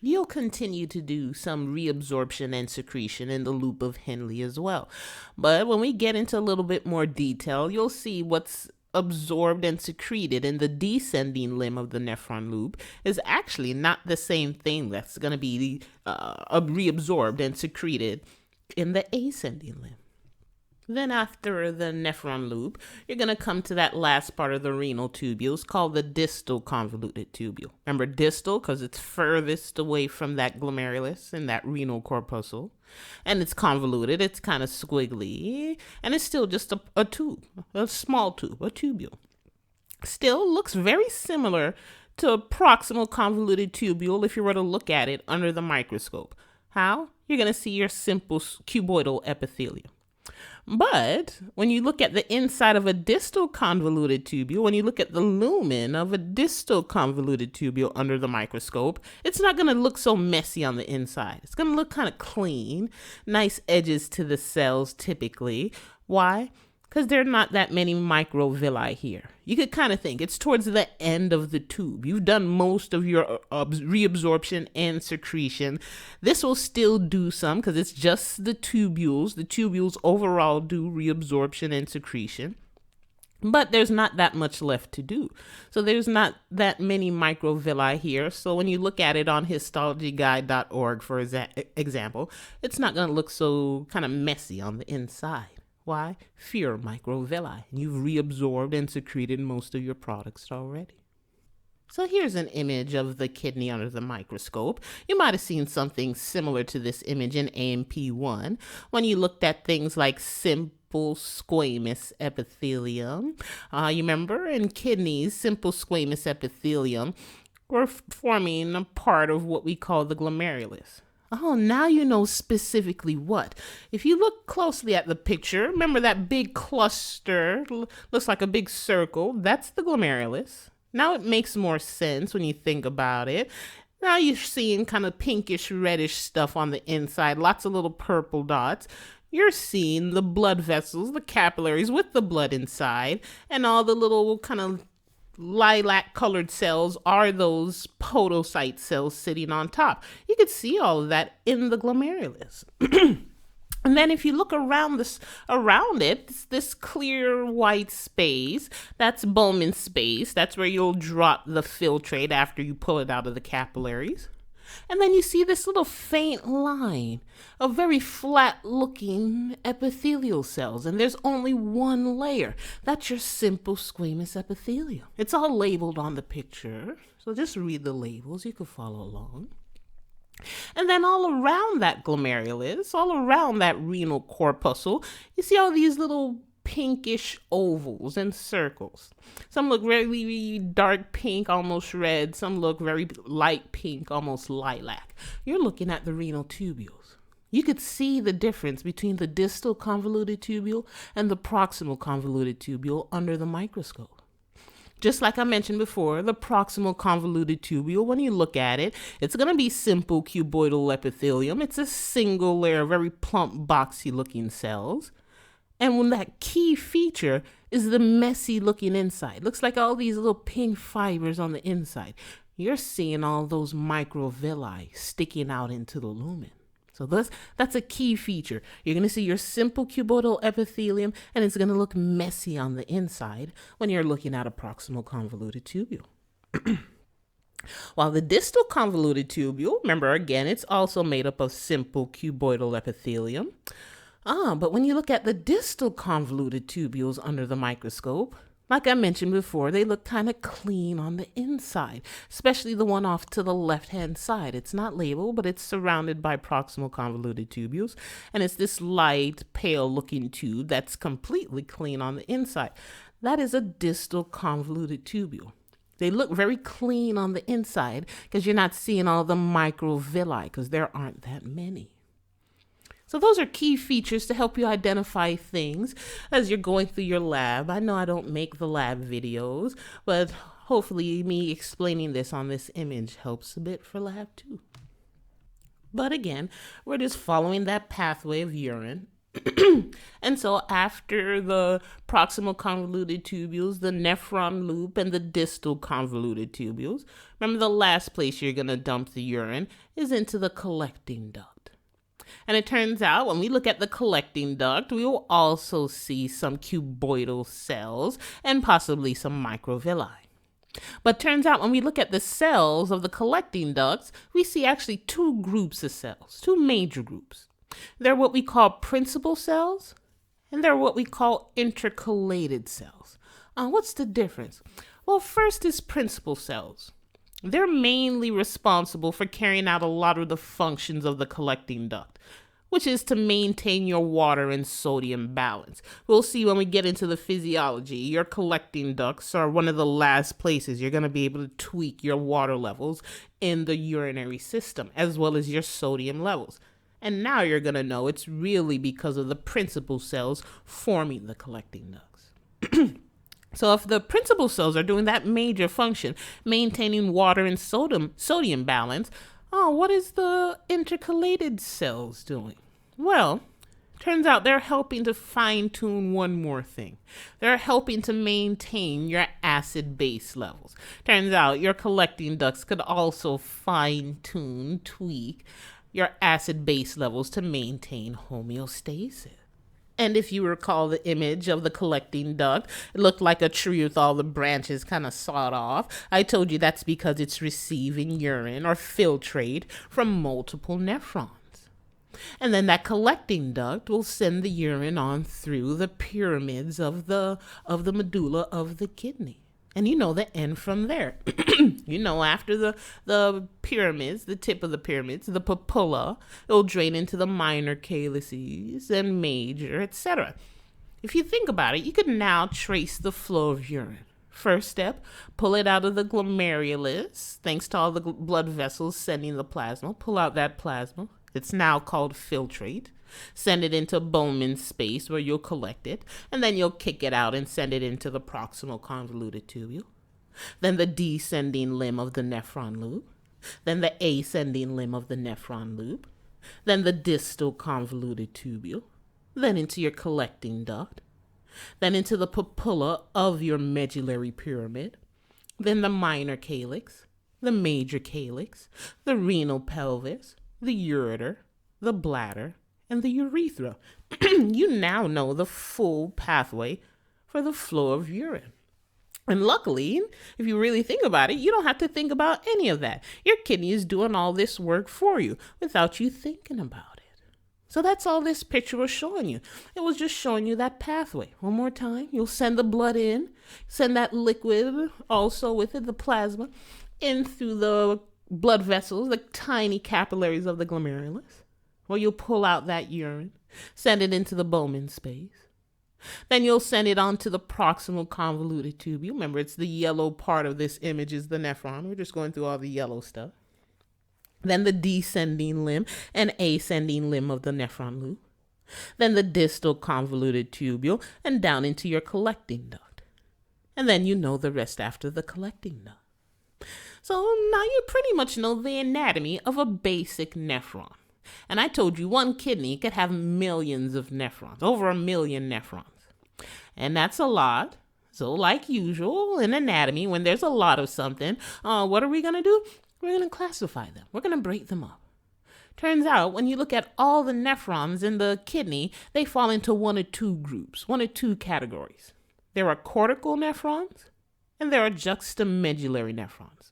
You'll continue to do some reabsorption and secretion in the loop of Henle as well. But when we get into a little bit more detail, you'll see what's absorbed and secreted in the descending limb of the nephron loop is actually not the same thing that's going to be reabsorbed and secreted in the ascending limb. Then after the nephron loop, you're going to come to that last part of the renal tubules called the distal convoluted tubule. Remember distal because it's furthest away from that glomerulus and that renal corpuscle. And it's convoluted, it's kind of squiggly, and it's still just a tube, a small tube, a tubule. Still looks very similar to a proximal convoluted tubule if you were to look at it under the microscope. How? You're going to see your simple cuboidal epithelium. But when you look at the inside of a distal convoluted tubule, when you look at the lumen of a distal convoluted tubule under the microscope, it's not going to look so messy on the inside. It's going to look kind of clean, nice edges to the cells typically. Why? Because there are not that many microvilli here. You could kind of think it's towards the end of the tube. You've done most of your reabsorption and secretion. This will still do some because it's just the tubules. The tubules overall do reabsorption and secretion. But there's not that much left to do. So there's not that many microvilli here. So when you look at it on histologyguide.org, for example, it's not going to look so kind of messy on the inside. Why? Fewer microvilli. You've reabsorbed and secreted most of your products already. So here's an image of the kidney under the microscope. You might have seen something similar to this image in AMP1 when you looked at things like simple squamous epithelium. You remember in kidneys, simple squamous epithelium were forming a part of what we call the glomerulus. Oh, now you know specifically what. If you look closely at the picture, remember that big cluster, looks like a big circle, that's the glomerulus. Now it makes more sense when you think about it. Now you're seeing kind of pinkish reddish stuff on the inside, lots of little purple dots. You're seeing the blood vessels, the capillaries with the blood inside, and all the little kind of lilac colored cells are those podocyte cells sitting on top. You could see all of that in the glomerulus. And then if you look around it, it's this clear white space. That's Bowman space. That's where you'll drop the filtrate after you pull it out of the capillaries. And then you see this little faint line of very flat-looking epithelial cells. And there's only one layer. That's your simple squamous epithelium. It's all labeled on the picture. So just read the labels. You can follow along. And then all around that glomerulus, all around that renal corpuscle, you see all these little pinkish ovals and circles. Some look very dark pink, almost red. Some look very light pink, almost lilac. You're looking at the renal tubules. You could see the difference between the distal convoluted tubule and the proximal convoluted tubule under the microscope. Just like I mentioned before, the proximal convoluted tubule, when you look at it, it's going to be simple cuboidal epithelium. It's a single layer, very plump, boxy looking cells. And when that key feature is the messy looking inside. Looks like all these little pink fibers on the inside. You're seeing all those microvilli sticking out into the lumen. So that's a key feature. You're going to see your simple cuboidal epithelium, and it's going to look messy on the inside when you're looking at a proximal convoluted tubule. While the distal convoluted tubule, remember again, it's also made up of simple cuboidal epithelium. But when you look at the distal convoluted tubules under the microscope, like I mentioned before, they look kind of clean on the inside, especially the one off to the left-hand side. It's not labeled, but it's surrounded by proximal convoluted tubules, and it's this light, pale-looking tube that's completely clean on the inside. That is a distal convoluted tubule. They look very clean on the inside because you're not seeing all the microvilli because there aren't that many. So those are key features to help you identify things as you're going through your lab. I know I don't make the lab videos, but hopefully me explaining this on this image helps a bit for lab too. But again, we're just following that pathway of urine. And so after the proximal convoluted tubules, the nephron loop, and the distal convoluted tubules, remember the last place you're going to dump the urine is into the collecting duct. And it turns out when we look at the collecting duct, we will also see some cuboidal cells and possibly some microvilli. But turns out when we look at the cells of the collecting ducts, we see actually two groups of cells, two major groups. They're what we call principal cells, and they're what we call intercalated cells. What's the difference? Well, first is principal cells. They're mainly responsible for carrying out a lot of the functions of the collecting duct, which is to maintain your water and sodium balance. We'll see when we get into the physiology. Your collecting ducts are one of the last places you're going to be able to tweak your water levels in the urinary system, as well as your sodium levels. And now you're going to know it's really because of the principal cells forming the collecting ducts. So if the principal cells are doing that major function, maintaining water and sodium balance, what is the intercalated cells doing? Well, turns out they're helping to fine-tune one more thing. They're helping to maintain your acid-base levels. Turns out your collecting ducts could also fine-tune, tweak your acid-base levels to maintain homeostasis. And if you recall the image of the collecting duct, it looked like a tree with all the branches kind of sawed off. I told you that's because it's receiving urine or filtrate from multiple nephrons. And then that collecting duct will send the urine on through the pyramids of the medulla of the kidney. And you know the end from there. After the pyramids, the tip of the pyramids, the papilla, it'll drain into the minor calyces and major, etc. If you think about it, you can now trace the flow of urine. First step, pull it out of the glomerulus, thanks to all the blood vessels sending the plasma. Pull out that plasma. It's now called filtrate. Send it into Bowman's space where you'll collect it, and then you'll kick it out and send it into the proximal convoluted tubule. Then the descending limb of the nephron loop. Then the ascending limb of the nephron loop. Then the distal convoluted tubule. Then into your collecting duct. Then into the papilla of your medullary pyramid. Then the minor calyx, the major calyx, the renal pelvis, the ureter, the bladder, and the urethra. You now know the full pathway for the flow of urine. And luckily, if you really think about it, you don't have to think about any of that. Your kidney is doing all this work for you without you thinking about it. So that's all this picture was showing you. It was just showing you that pathway. One more time, you'll send the blood in, send that liquid also with it, the plasma, in through the blood vessels, the tiny capillaries of the glomerulus, where you'll pull out that urine, send it into the Bowman space. Then you'll send it on to the proximal convoluted tubule. Remember, it's the yellow part of this image is the nephron. We're just going through all the yellow stuff. Then the descending limb and ascending limb of the nephron loop. Then the distal convoluted tubule and down into your collecting duct. And then you know the rest after the collecting duct. So now you pretty much know the anatomy of a basic nephron. And I told you one kidney could have millions of nephrons, over 1 million nephrons. And that's a lot. So like usual in anatomy, when there's a lot of something, what are we going to do? We're going to classify them. We're going to break them up. Turns out when you look at all the nephrons in the kidney, they fall into one or two groups, one or two categories. There are cortical nephrons and there are juxtamedullary nephrons.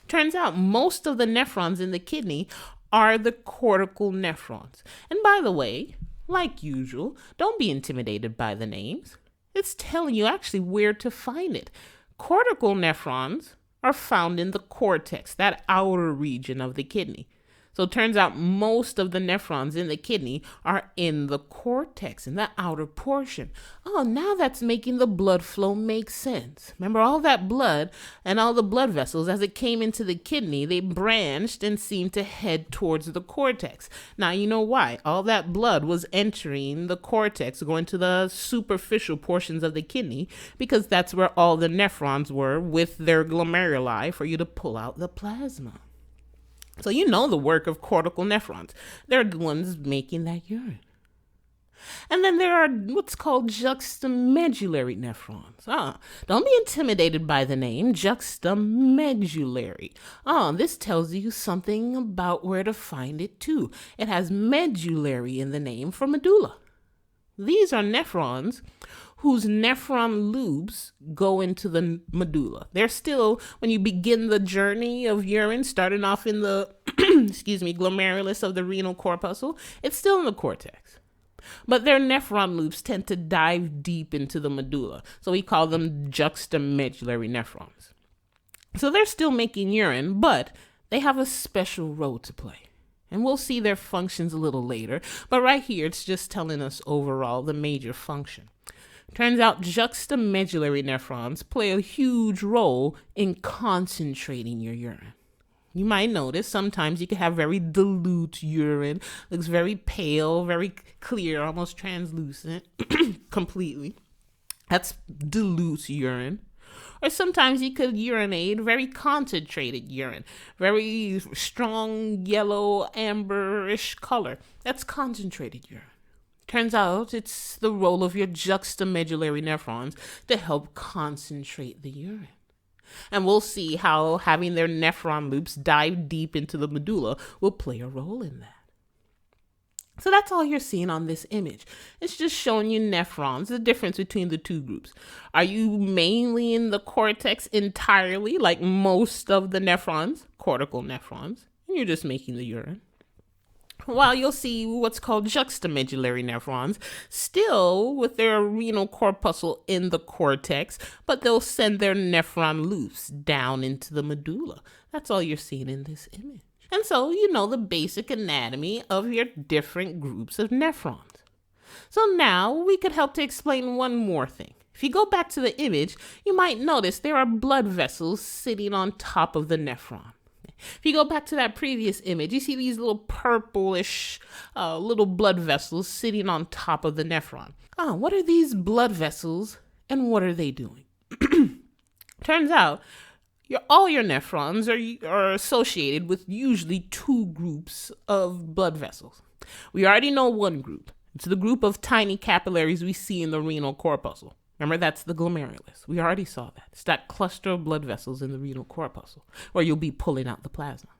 Turns out most of the nephrons in the kidney are the cortical nephrons. And by the way, like usual, don't be intimidated by the names. It's telling you actually where to find it. Cortical nephrons are found in the cortex, that outer region of the kidney. So it turns out most of the nephrons in the kidney are in the cortex, in that outer portion. Oh, now that's making the blood flow make sense. Remember all that blood and all the blood vessels, as it came into the kidney, they branched and seemed to head towards the cortex. Now you know why. All that blood was entering the cortex, going to the superficial portions of the kidney, because that's where all the nephrons were with their glomeruli for you to pull out the plasma. So you know the work of cortical nephrons. They're the ones making that urine. And then there are what's called juxtamedullary nephrons. Don't be intimidated by the name, juxtamedullary. This tells you something about where to find it too. It has medullary in the name for medulla. These are nephrons whose nephron loops go into the medulla. They're still, when you begin the journey of urine, starting off in the, glomerulus of the renal corpuscle, it's still in the cortex. But their nephron loops tend to dive deep into the medulla. So we call them juxtamedullary nephrons. So they're still making urine, but they have a special role to play. And we'll see their functions a little later. But right here, it's just telling us overall the major function. Turns out juxtamedullary nephrons play a huge role in concentrating your urine. You might notice sometimes you can have very dilute urine, looks very pale, very clear, almost translucent, completely. That's dilute urine. Or sometimes you could urinate very concentrated urine, very strong yellow, amberish color. That's concentrated urine. Turns out it's the role of your juxtamedullary nephrons to help concentrate the urine. And we'll see how having their nephron loops dive deep into the medulla will play a role in that. So that's all you're seeing on this image. It's just showing you nephrons, the difference between the two groups. Are you mainly in the cortex entirely, like most of the nephrons, cortical nephrons, and you're just making the urine? While you'll see what's called juxtamedullary nephrons, still with their renal corpuscle in the cortex, but they'll send their nephron loops down into the medulla. That's all you're seeing in this image. And so you know the basic anatomy of your different groups of nephrons. So now we could help to explain one more thing. If you go back to the image, you might notice there are blood vessels sitting on top of the nephron. If you go back to that previous image, you see these little purplish little blood vessels sitting on top of the nephron. What are these blood vessels and what are they doing? Turns out all your nephrons are associated with usually two groups of blood vessels. We already know one group. It's the group of tiny capillaries we see in the renal corpuscle. Remember, that's the glomerulus. We already saw that. It's that cluster of blood vessels in the renal corpuscle where you'll be pulling out the plasma.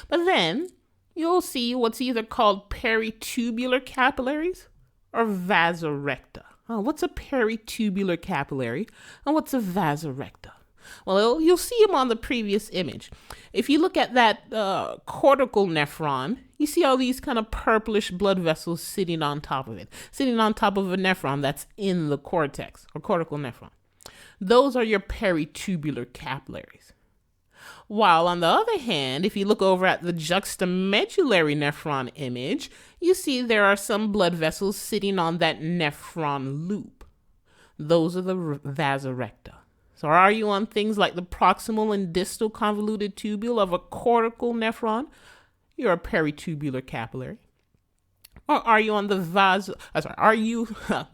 But then you'll see what's either called peritubular capillaries or vasorecta. What's a peritubular capillary and what's a vasorecta? Well, you'll see them on the previous image. If you look at that cortical nephron, you see all these kind of purplish blood vessels sitting on top of it, sitting on top of a nephron that's in the cortex or cortical nephron. Those are your peritubular capillaries. While on the other hand, if you look over at the juxtamedullary nephron image, you see there are some blood vessels sitting on that nephron loop. Those are the vasorecta. So are you on things like the proximal and distal convoluted tubule of a cortical nephron? You're a peritubular capillary. Or are you on the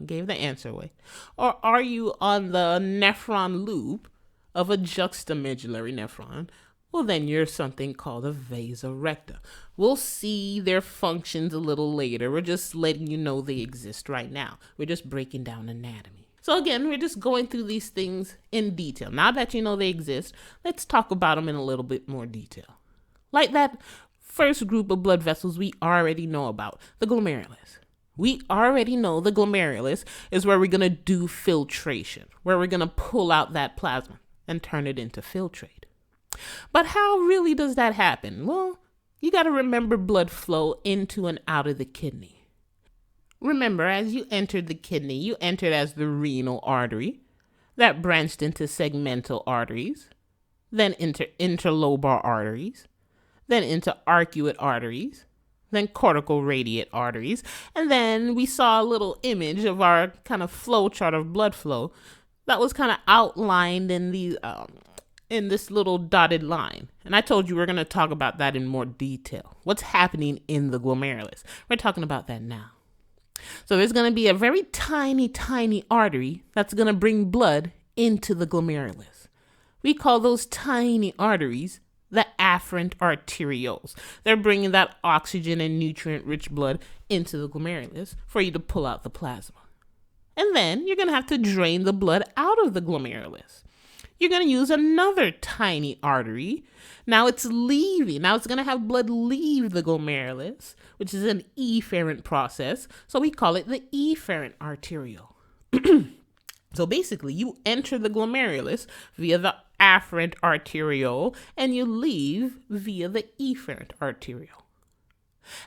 gave the answer away. Or are you on the nephron loop of a juxtamedullary nephron? Well, then you're something called a vasorecta. We'll see their functions a little later. We're just letting you know they exist right now. We're just breaking down anatomy. So again, we're just going through these things in detail. Now that you know they exist, let's talk about them in a little bit more detail. Like that first group of blood vessels we already know about, the glomerulus. We already know the glomerulus is where we're going to do filtration, where we're going to pull out that plasma and turn it into filtrate. But how really does that happen? Well, you got to remember blood flow into and out of the kidney. Remember, as you entered the kidney, you entered as the renal artery that branched into segmental arteries, then into interlobar arteries, then into arcuate arteries, then cortical radiate arteries, and then we saw a little image of our kind of flow chart of blood flow that was kind of outlined in this little dotted line. And I told you we're going to talk about that in more detail. What's happening in the glomerulus? We're talking about that now. So there's going to be a very tiny, tiny artery that's going to bring blood into the glomerulus. We call those tiny arteries the afferent arterioles. They're bringing that oxygen and nutrient-rich blood into the glomerulus for you to pull out the plasma. And then you're going to have to drain the blood out of the glomerulus. You're going to use another tiny artery. Now it's going to have blood leave the glomerulus, which is an efferent process. So we call it the efferent arteriole. So basically, you enter the glomerulus via the afferent arteriole and you leave via the efferent arteriole.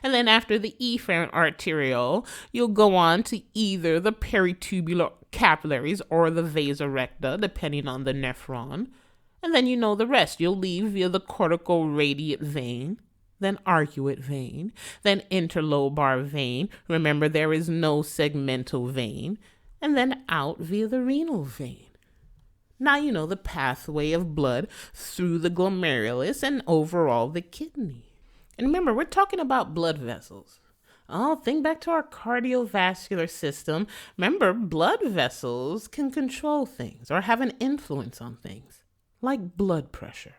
And then after the efferent arteriole, you'll go on to either the peritubular capillaries or the vasorecta, depending on the nephron. And then you know the rest. You'll leave via the cortical radiate vein, then arcuate vein, then interlobar vein. Remember, there is no segmental vein. And then out via the renal vein. Now you know the pathway of blood through the glomerulus and overall the kidney. And remember, we're talking about blood vessels. Think back to our cardiovascular system. Remember, blood vessels can control things or have an influence on things, like blood pressure.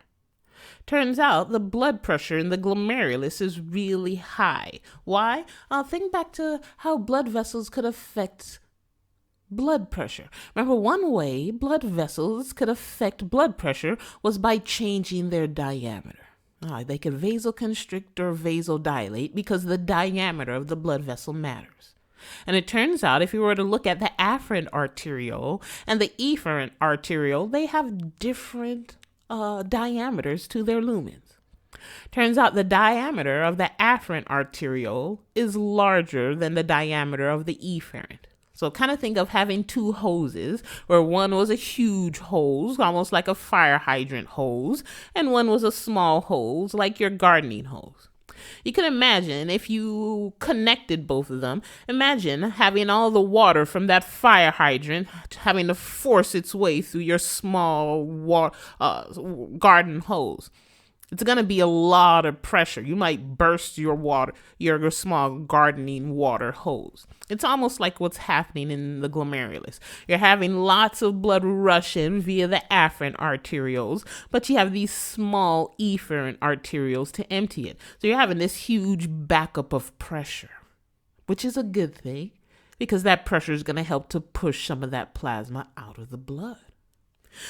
Turns out the blood pressure in the glomerulus is really high. Why? Think back to how blood vessels could affect blood pressure. Remember, one way blood vessels could affect blood pressure was by changing their diameter. They could vasoconstrict or vasodilate because the diameter of the blood vessel matters. And it turns out if you were to look at the afferent arteriole and the efferent arteriole, they have different diameters to their lumens. Turns out the diameter of the afferent arteriole is larger than the diameter of the efferent. So kind of think of having two hoses, where one was a huge hose, almost like a fire hydrant hose, and one was a small hose, like your gardening hose. You can imagine if you connected both of them, imagine having all the water from that fire hydrant having to force its way through your small garden hose. It's going to be a lot of pressure. You might burst your small gardening water hose. It's almost like what's happening in the glomerulus. You're having lots of blood rushing via the afferent arterioles, but you have these small efferent arterioles to empty it. So you're having this huge backup of pressure, which is a good thing because that pressure is going to help to push some of that plasma out of the blood.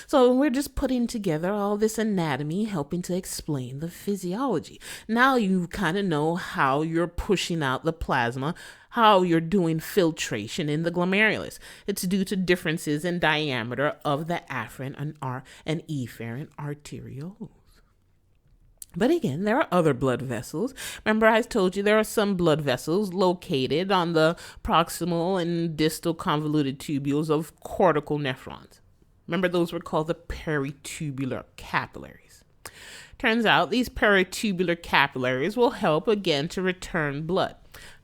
So we're just putting together all this anatomy, helping to explain the physiology. Now you kind of know how you're pushing out the plasma, how you're doing filtration in the glomerulus. It's due to differences in diameter of the afferent and efferent arterioles. But again, there are other blood vessels. Remember, I told you there are some blood vessels located on the proximal and distal convoluted tubules of cortical nephrons. Remember, those were called the peritubular capillaries. Turns out these peritubular capillaries will help again to return blood.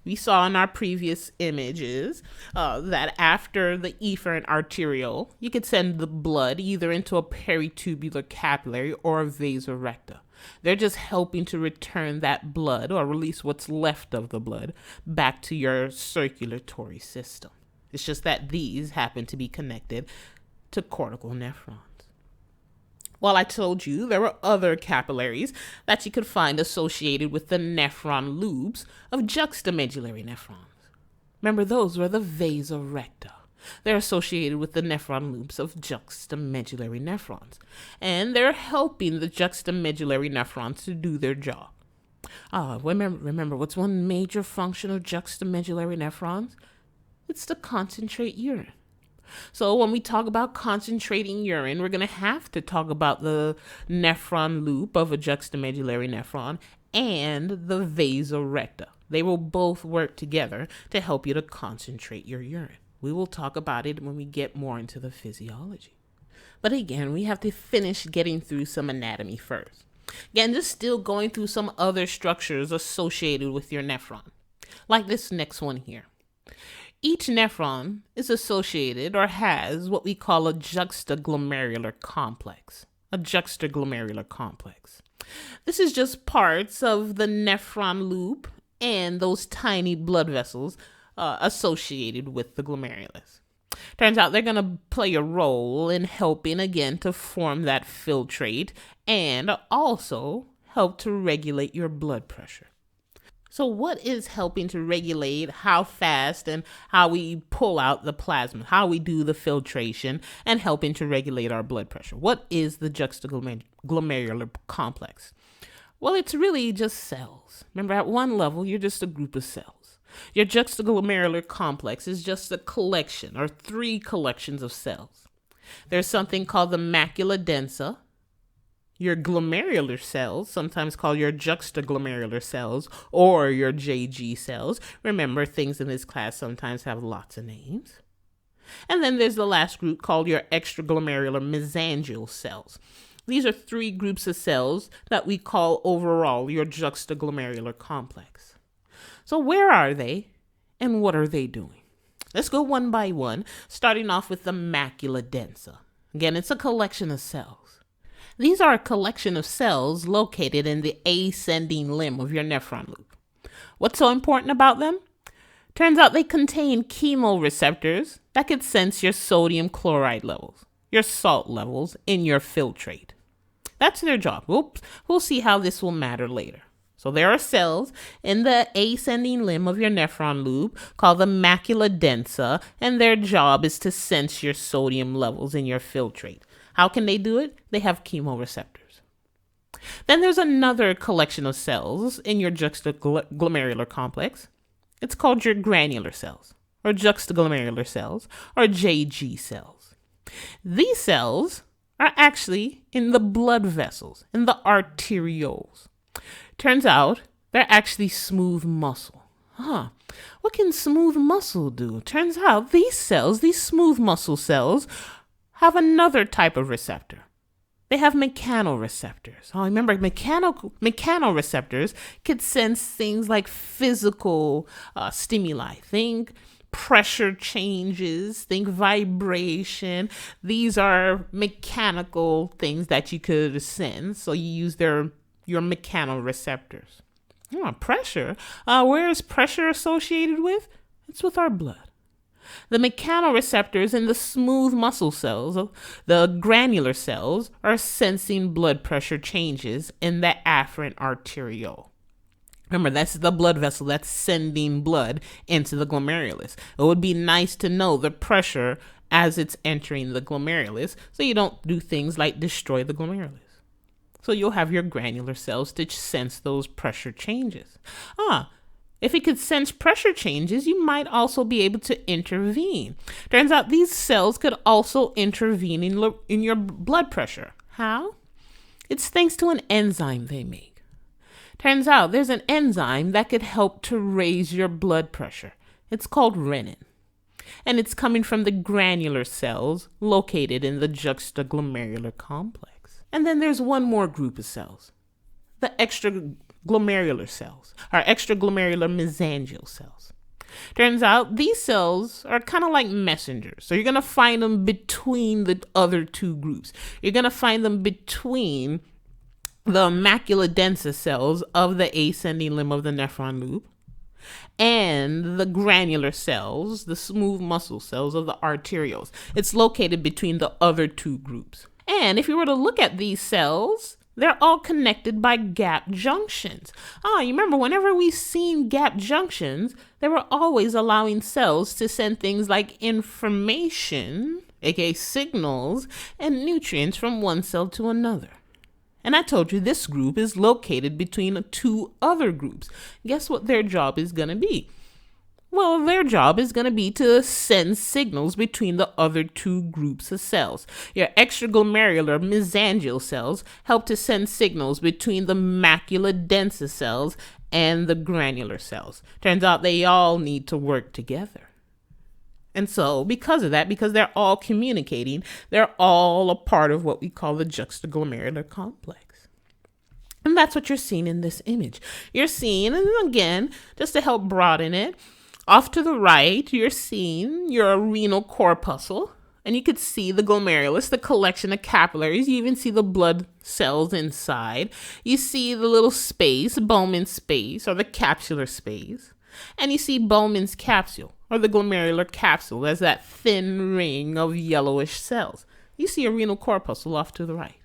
We saw in our previous images that after the efferent arteriole, you could send the blood either into a peritubular capillary or a vasa recta. They're just helping to return that blood, or release what's left of the blood, back to your circulatory system. It's just that these happen to be connected to cortical nephrons. Well, I told you there were other capillaries that you could find associated with the nephron loops of juxtamedullary nephrons. Remember, those were the vasa recta. They're associated with the nephron loops of juxtamedullary nephrons, and they're helping the juxtamedullary nephrons to do their job. Remember, what's one major function of juxtamedullary nephrons? It's to concentrate urine. So when we talk about concentrating urine, we're going to have to talk about the nephron loop of a juxtamedullary nephron and the vasa recta. They will both work together to help you to concentrate your urine. We will talk about it when we get more into the physiology. But again, we have to finish getting through some anatomy first. Again, just still going through some other structures associated with your nephron, like this next one here. Each nephron is associated or has what we call a juxtaglomerular complex. This is just parts of the nephron loop and those tiny blood vessels associated with the glomerulus. Turns out they're going to play a role in helping, again, to form that filtrate and also help to regulate your blood pressure. So what is helping to regulate how fast and how we pull out the plasma, how we do the filtration, and helping to regulate our blood pressure? What is the juxtaglomerular complex? Well, it's really just cells. Remember, at one level, you're just a group of cells. Your juxtaglomerular complex is just a collection or three collections of cells. There's something called the macula densa, your glomerular cells, sometimes called your juxtaglomerular cells or your JG cells. Remember, things in this class sometimes have lots of names. And then there's the last group called your extraglomerular mesangial cells. These are three groups of cells that we call overall your juxtaglomerular complex. So where are they and what are they doing? Let's go one by one, starting off with the macula densa. Again, it's a collection of cells. These are a collection of cells located in the ascending limb of your nephron loop. What's so important about them? Turns out they contain chemoreceptors that could sense your sodium chloride levels, your salt levels in your filtrate. That's their job. We'll see how this will matter later. So there are cells in the ascending limb of your nephron loop called the macula densa, and their job is to sense your sodium levels in your filtrate. How can they do it? They have chemoreceptors. Then there's another collection of cells in your juxtaglomerular complex. It's called your granular cells, or juxtaglomerular cells, or JG cells. These cells are actually in the blood vessels, in the arterioles. Turns out they're actually smooth muscle. What can smooth muscle do? Turns out these cells, these smooth muscle cells, have another type of receptor. They have mechanoreceptors. Remember, mechanoreceptors could sense things like physical stimuli. Think pressure changes, think vibration. These are mechanical things that you could sense. So you use your mechanoreceptors. Pressure. Where is pressure associated with? It's with our blood. The mechanoreceptors in the smooth muscle cells, the granular cells, are sensing blood pressure changes in the afferent arteriole. Remember, that's the blood vessel that's sending blood into the glomerulus. It would be nice to know the pressure as it's entering the glomerulus so you don't do things like destroy the glomerulus. So you'll have your granular cells to sense those pressure changes. If it could sense pressure changes, you might also be able to intervene. Turns out these cells could also intervene in your blood pressure. How? It's thanks to an enzyme they make. Turns out there's an enzyme that could help to raise your blood pressure. It's called renin. And it's coming from the granular cells located in the juxtaglomerular complex. And then there's one more group of cells, the extraglomerular cells, or extraglomerular mesangial cells. Turns out these cells are kind of like messengers. So you're going to find them between the other two groups. You're going to find them between the macula densa cells of the ascending limb of the nephron loop and the granular cells, the smooth muscle cells of the arterioles. It's located between the other two groups. And if you were to look at these cells, they're all connected by gap junctions. You remember whenever we've seen gap junctions, they were always allowing cells to send things like information, aka signals, and nutrients from one cell to another. And I told you this group is located between two other groups. Guess what their job is going to be? Well, their job is going to be to send signals between the other two groups of cells. Your extraglomerular mesangial cells help to send signals between the macula densa cells and the granular cells. Turns out they all need to work together. And so because of that, because they're all communicating, they're all a part of what we call the juxtaglomerular complex. And that's what you're seeing in this image. You're seeing, and again, just to help broaden it, off to the right, you're seeing your renal corpuscle, and you could see the glomerulus, the collection of capillaries. You even see the blood cells inside. You see the little space, Bowman's space, or the capsular space. And you see Bowman's capsule, or the glomerular capsule, as that thin ring of yellowish cells. You see a renal corpuscle off to the right.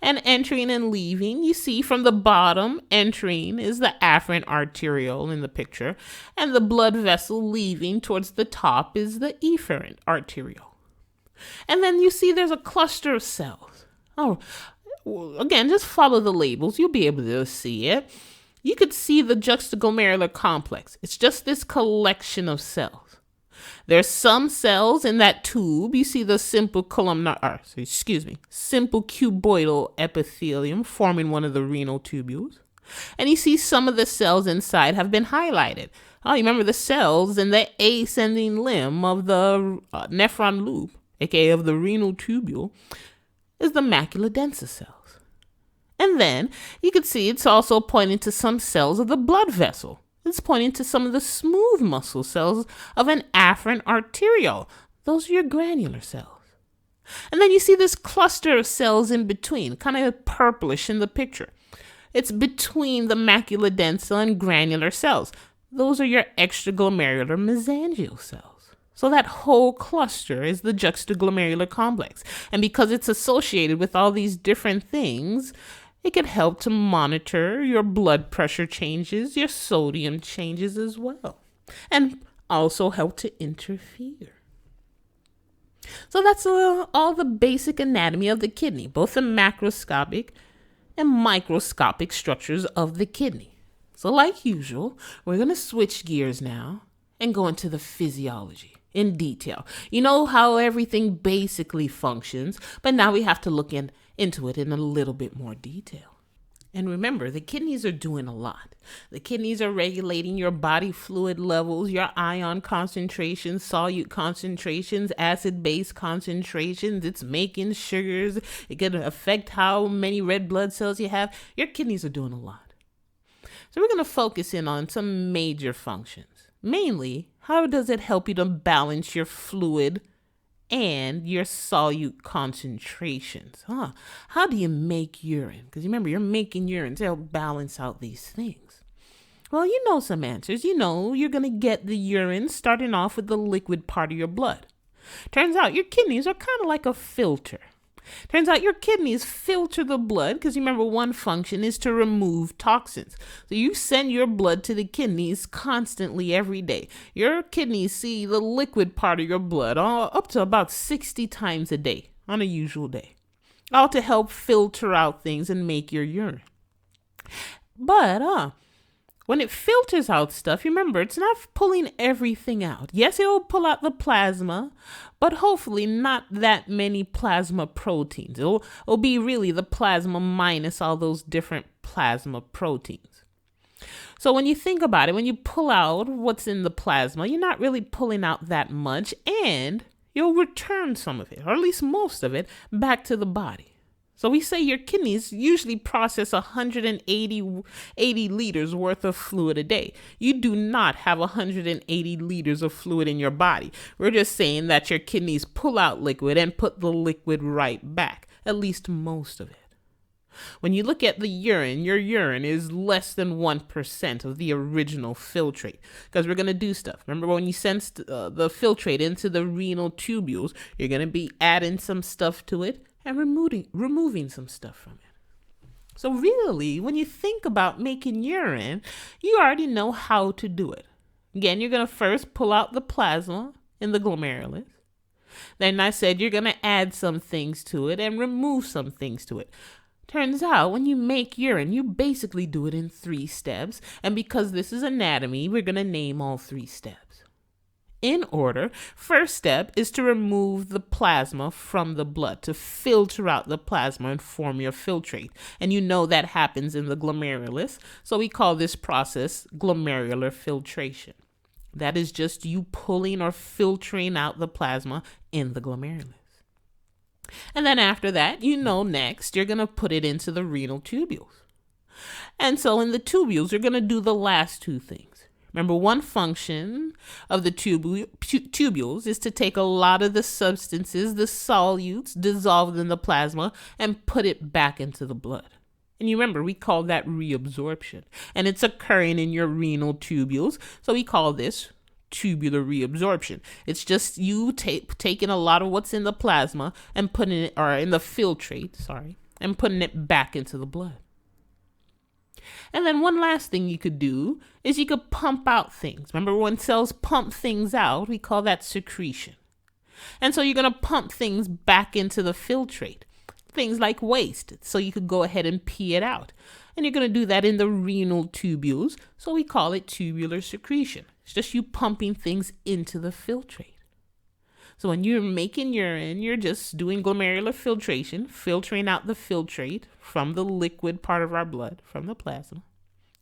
And entering and leaving, you see from the bottom, entering is the afferent arteriole in the picture, and the blood vessel leaving towards the top is the efferent arteriole. And then you see there's a cluster of cells. Again, just follow the labels. You'll be able to see it. You could see the juxtaglomerular complex. It's just this collection of cells. There's some cells in that tube. You see the simple cuboidal epithelium forming one of the renal tubules. And you see some of the cells inside have been highlighted. You remember the cells in the ascending limb of the nephron loop, aka of the renal tubule, is the macula densa cells. And then you can see it's also pointing to some cells of the blood vessel. It's pointing to some of the smooth muscle cells of an afferent arteriole. Those are your granular cells. And then you see this cluster of cells in between, kind of purplish in the picture. It's between the macula densa and granular cells. Those are your extraglomerular mesangial cells. So that whole cluster is the juxtaglomerular complex. And because it's associated with all these different things, it can help to monitor your blood pressure changes, your sodium changes as well, and also help to interfere. So that's all the basic anatomy of the kidney, both the macroscopic and microscopic structures of the kidney. So like usual, we're going to switch gears now and go into the physiology in detail. You know how everything basically functions, but now we have to look into it in a little bit more detail. And remember, the kidneys are doing a lot. The kidneys are regulating your body fluid levels, your ion concentrations, solute concentrations, acid-base concentrations. It's making sugars. It can affect how many red blood cells you have. Your kidneys are doing a lot. So we're going to focus in on some major functions. Mainly, how does it help you to balance your fluid and your solute concentrations? How do you make urine? Because remember, you're making urine to help balance out these things. Well, you know some answers. You know you're going to get the urine starting off with the liquid part of your blood. Turns out your kidneys are kind of like a filter. Turns out your kidneys filter the blood because remember, one function is to remove toxins. So you send your blood to the kidneys constantly every day. Your kidneys see the liquid part of your blood up to about 60 times a day on a usual day, all to help filter out things and make your urine. But when it filters out stuff, remember, it's not pulling everything out. Yes, it will pull out the plasma, but hopefully not that many plasma proteins. It'll be really the plasma minus all those different plasma proteins. So when you think about it, when you pull out what's in the plasma, you're not really pulling out that much, and you'll return some of it, or at least most of it, back to the body. So we say your kidneys usually process 180 liters worth of fluid a day. You do not have 180 liters of fluid in your body. We're just saying that your kidneys pull out liquid and put the liquid right back, at least most of it. When you look at the urine, your urine is less than 1% of the original filtrate, because we're going to do stuff. Remember, when you send the filtrate into the renal tubules, you're going to be adding some stuff to it and removing some stuff from it. So really, when you think about making urine, you already know how to do it. Again, you're going to first pull out the plasma in the glomerulus. Then I said you're going to add some things to it and remove some things to it. Turns out when you make urine, you basically do it in 3 steps. And because this is anatomy, we're going to name all 3 steps. In order, first step is to remove the plasma from the blood, to filter out the plasma and form your filtrate. And you know that happens in the glomerulus, so we call this process glomerular filtration. That is just you pulling or filtering out the plasma in the glomerulus. And then after that, you know next, you're going to put it into the renal tubules. And so in the tubules, you're going to do the last 2 things. Remember, one function of the tubules is to take a lot of the substances, the solutes dissolved in the plasma, and put it back into the blood. And you remember, we call that reabsorption. And it's occurring in your renal tubules, so we call this tubular reabsorption. It's just you taking a lot of what's in the plasma and putting it, or in the filtrate, and putting it back into the blood. And then one last thing you could do is you could pump out things. Remember, when cells pump things out, we call that secretion. And so you're going to pump things back into the filtrate, things like waste. So you could go ahead and pee it out. And you're going to do that in the renal tubules. So we call it tubular secretion. It's just you pumping things into the filtrate. So when you're making urine, you're just doing glomerular filtration, filtering out the filtrate from the liquid part of our blood, from the plasma.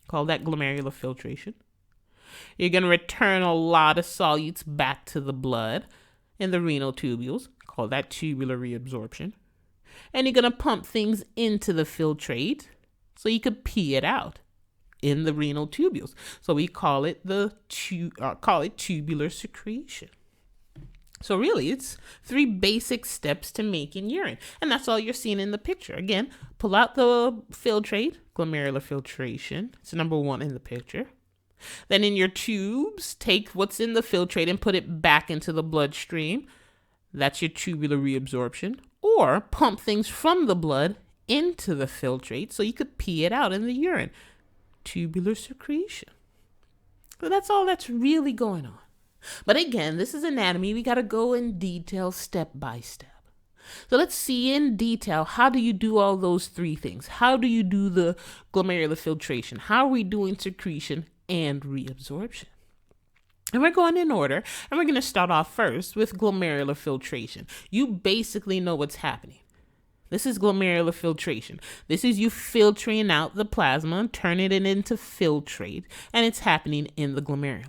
Call that glomerular filtration. You're going to return a lot of solutes back to the blood in the renal tubules. Call that tubular reabsorption. And you're going to pump things into the filtrate so you could pee it out in the renal tubules. So we call it tubular secretion. So really, it's 3 basic steps to making urine. And that's all you're seeing in the picture. Again, pull out the filtrate, glomerular filtration. It's number 1 in the picture. Then in your tubes, take what's in the filtrate and put it back into the bloodstream. That's your tubular reabsorption. Or pump things from the blood into the filtrate so you could pee it out in the urine. Tubular secretion. So that's all that's really going on. But again, this is anatomy. We got to go in detail step by step. So let's see in detail, how do you do all those 3 things? How do you do the glomerular filtration? How are we doing secretion and reabsorption? And we're going in order, and we're going to start off first with glomerular filtration. You basically know what's happening. This is glomerular filtration. This is you filtering out the plasma, turning it into filtrate, and it's happening in the glomerulus.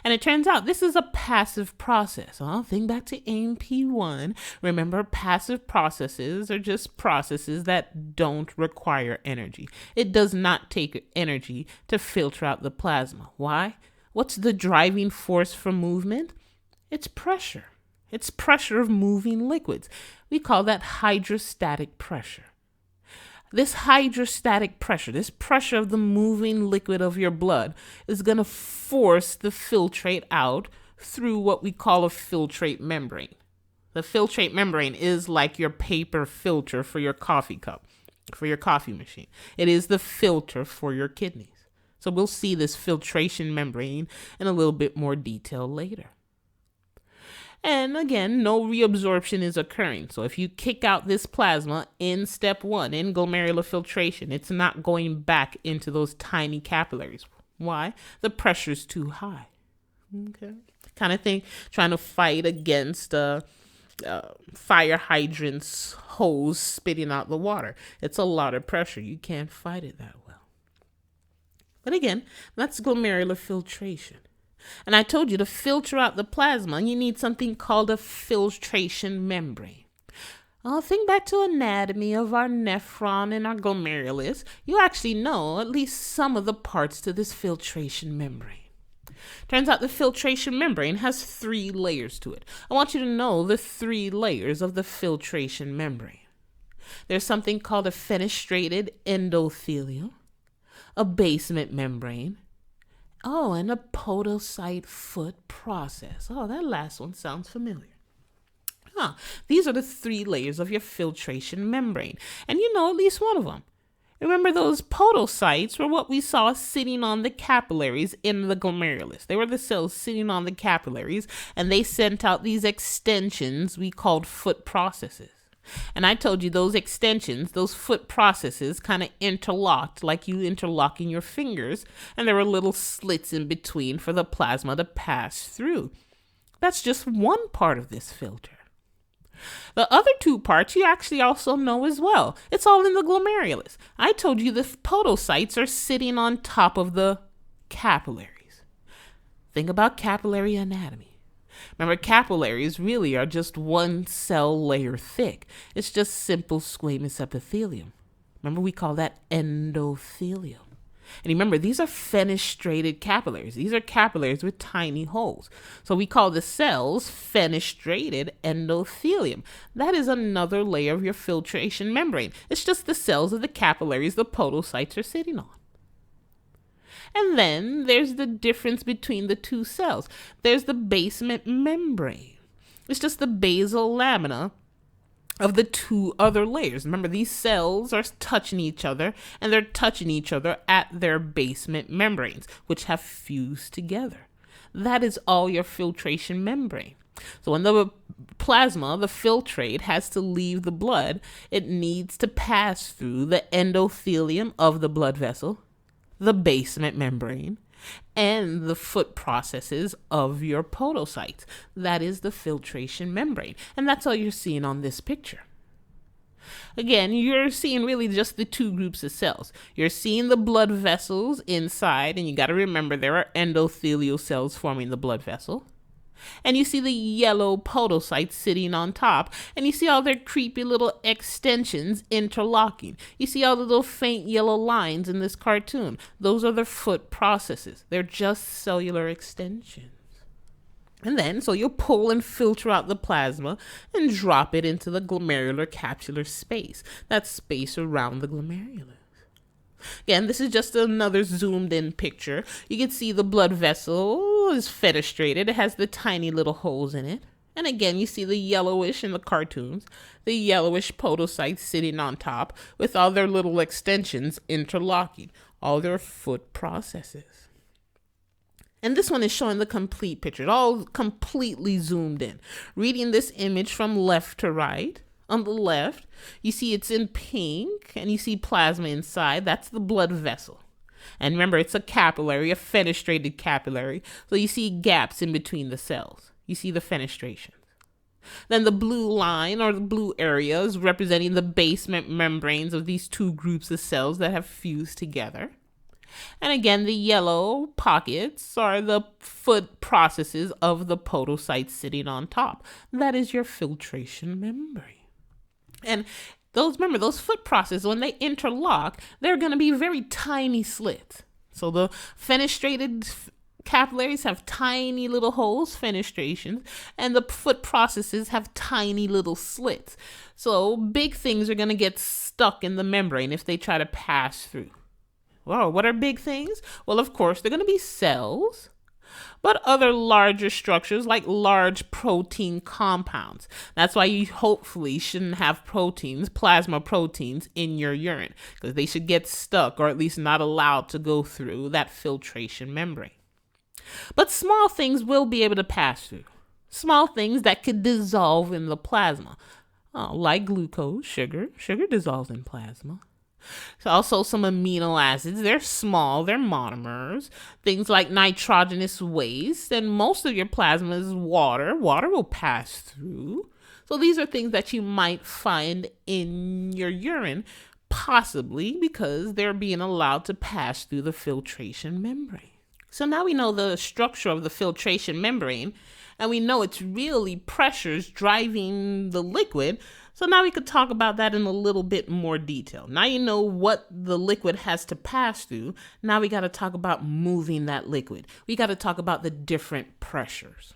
And it turns out this is a passive process. Think back to AMP1. Remember, passive processes are just processes that don't require energy. It does not take energy to filter out the plasma. Why? What's the driving force for movement? It's pressure. It's pressure of moving liquids. We call that hydrostatic pressure. This hydrostatic pressure, this pressure of the moving liquid of your blood, is going to force the filtrate out through what we call a filtrate membrane. The filtrate membrane is like your paper filter for your coffee cup, for your coffee machine. It is the filter for your kidneys. So we'll see this filtration membrane in a little bit more detail later. And again, no reabsorption is occurring. So if you kick out this plasma in step 1, in glomerular filtration, it's not going back into those tiny capillaries. Why? The pressure's too high. Okay. Kind of thing, trying to fight against fire hydrant's hose spitting out the water. It's a lot of pressure. You can't fight it that well. But again, that's glomerular filtration. And I told you to filter out the plasma, you need something called a filtration membrane. Think back to anatomy of our nephron and our glomerulus. You actually know at least some of the parts to this filtration membrane. Turns out the filtration membrane has 3 layers to it. I want you to know the 3 layers of the filtration membrane. There's something called a fenestrated endothelium, a basement membrane, and a podocyte foot process. That last one sounds familiar. These are the 3 layers of your filtration membrane. And you know at least one of them. Remember, those podocytes were what we saw sitting on the capillaries in the glomerulus. They were the cells sitting on the capillaries, and they sent out these extensions we called foot processes. And I told you those extensions, those foot processes kind of interlocked like you interlocking your fingers, and there were little slits in between for the plasma to pass through. That's just one part of this filter. The other 2 parts you actually also know as well. It's all in the glomerulus. I told you the podocytes are sitting on top of the capillaries. Think about capillary anatomy. Remember, capillaries really are just 1 cell layer thick. It's just simple squamous epithelium. Remember, we call that endothelium. And remember, these are fenestrated capillaries. These are capillaries with tiny holes. So we call the cells fenestrated endothelium. That is another layer of your filtration membrane. It's just the cells of the capillaries the podocytes are sitting on. And then there's the difference between the 2 cells. There's the basement membrane. It's just the basal lamina of the 2 other layers. Remember, these cells are touching each other, and they're touching each other at their basement membranes, which have fused together. That is all your filtration membrane. So when the plasma, the filtrate, has to leave the blood, it needs to pass through the endothelium of the blood vessel, the basement membrane, and the foot processes of your podocytes. That is the filtration membrane. And that's all you're seeing on this picture. Again, you're seeing really just the 2 groups of cells. You're seeing the blood vessels inside, and you got to remember there are endothelial cells forming the blood vessel. And you see the yellow podocytes sitting on top, and you see all their creepy little extensions interlocking. You see all the little faint yellow lines in this cartoon. Those are the foot processes. They're just cellular extensions. And then, so you'll pull and filter out the plasma and drop it into the glomerular capsular space, that space around the glomerulus. Again, this is just another zoomed in picture. You can see the blood vessel is fenestrated. It has the tiny little holes in it. And again, you see the yellowish in the cartoons, the yellowish podocytes sitting on top with all their little extensions interlocking, all their foot processes. And this one is showing the complete picture, all completely zoomed in. Reading this image from left to right. On the left, you see it's in pink, and you see plasma inside. That's the blood vessel. And remember, it's a capillary, a fenestrated capillary. So you see gaps in between the cells. You see the fenestrations. Then the blue line or the blue area is representing the basement membranes of these two groups of cells that have fused together. And again, the yellow pockets are the foot processes of the podocytes sitting on top. That is your filtration membrane. And those foot processes, when they interlock, they're going to be very tiny slits. So the fenestrated capillaries have tiny little holes, fenestrations, and the foot processes have tiny little slits. So big things are going to get stuck in the membrane if they try to pass through. Well, what are big things? Well, of course, they're going to be cells, but other larger structures like large protein compounds. That's why you hopefully shouldn't have plasma proteins in your urine, because they should get stuck or at least not allowed to go through that filtration membrane. But small things will be able to pass through. Small things that could dissolve in the plasma, like glucose, sugar. Sugar dissolves in plasma. So also some amino acids. They're small, they're monomers. Things like nitrogenous waste, and most of your plasma is water. Water will pass through. So these are things that you might find in your urine, possibly because they're being allowed to pass through the filtration membrane. So now we know the structure of the filtration membrane, and we know it's really pressures driving the liquid. So now we could talk about that in a little bit more detail. Now you know what the liquid has to pass through. Now we got to talk about moving that liquid. We got to talk about the different pressures.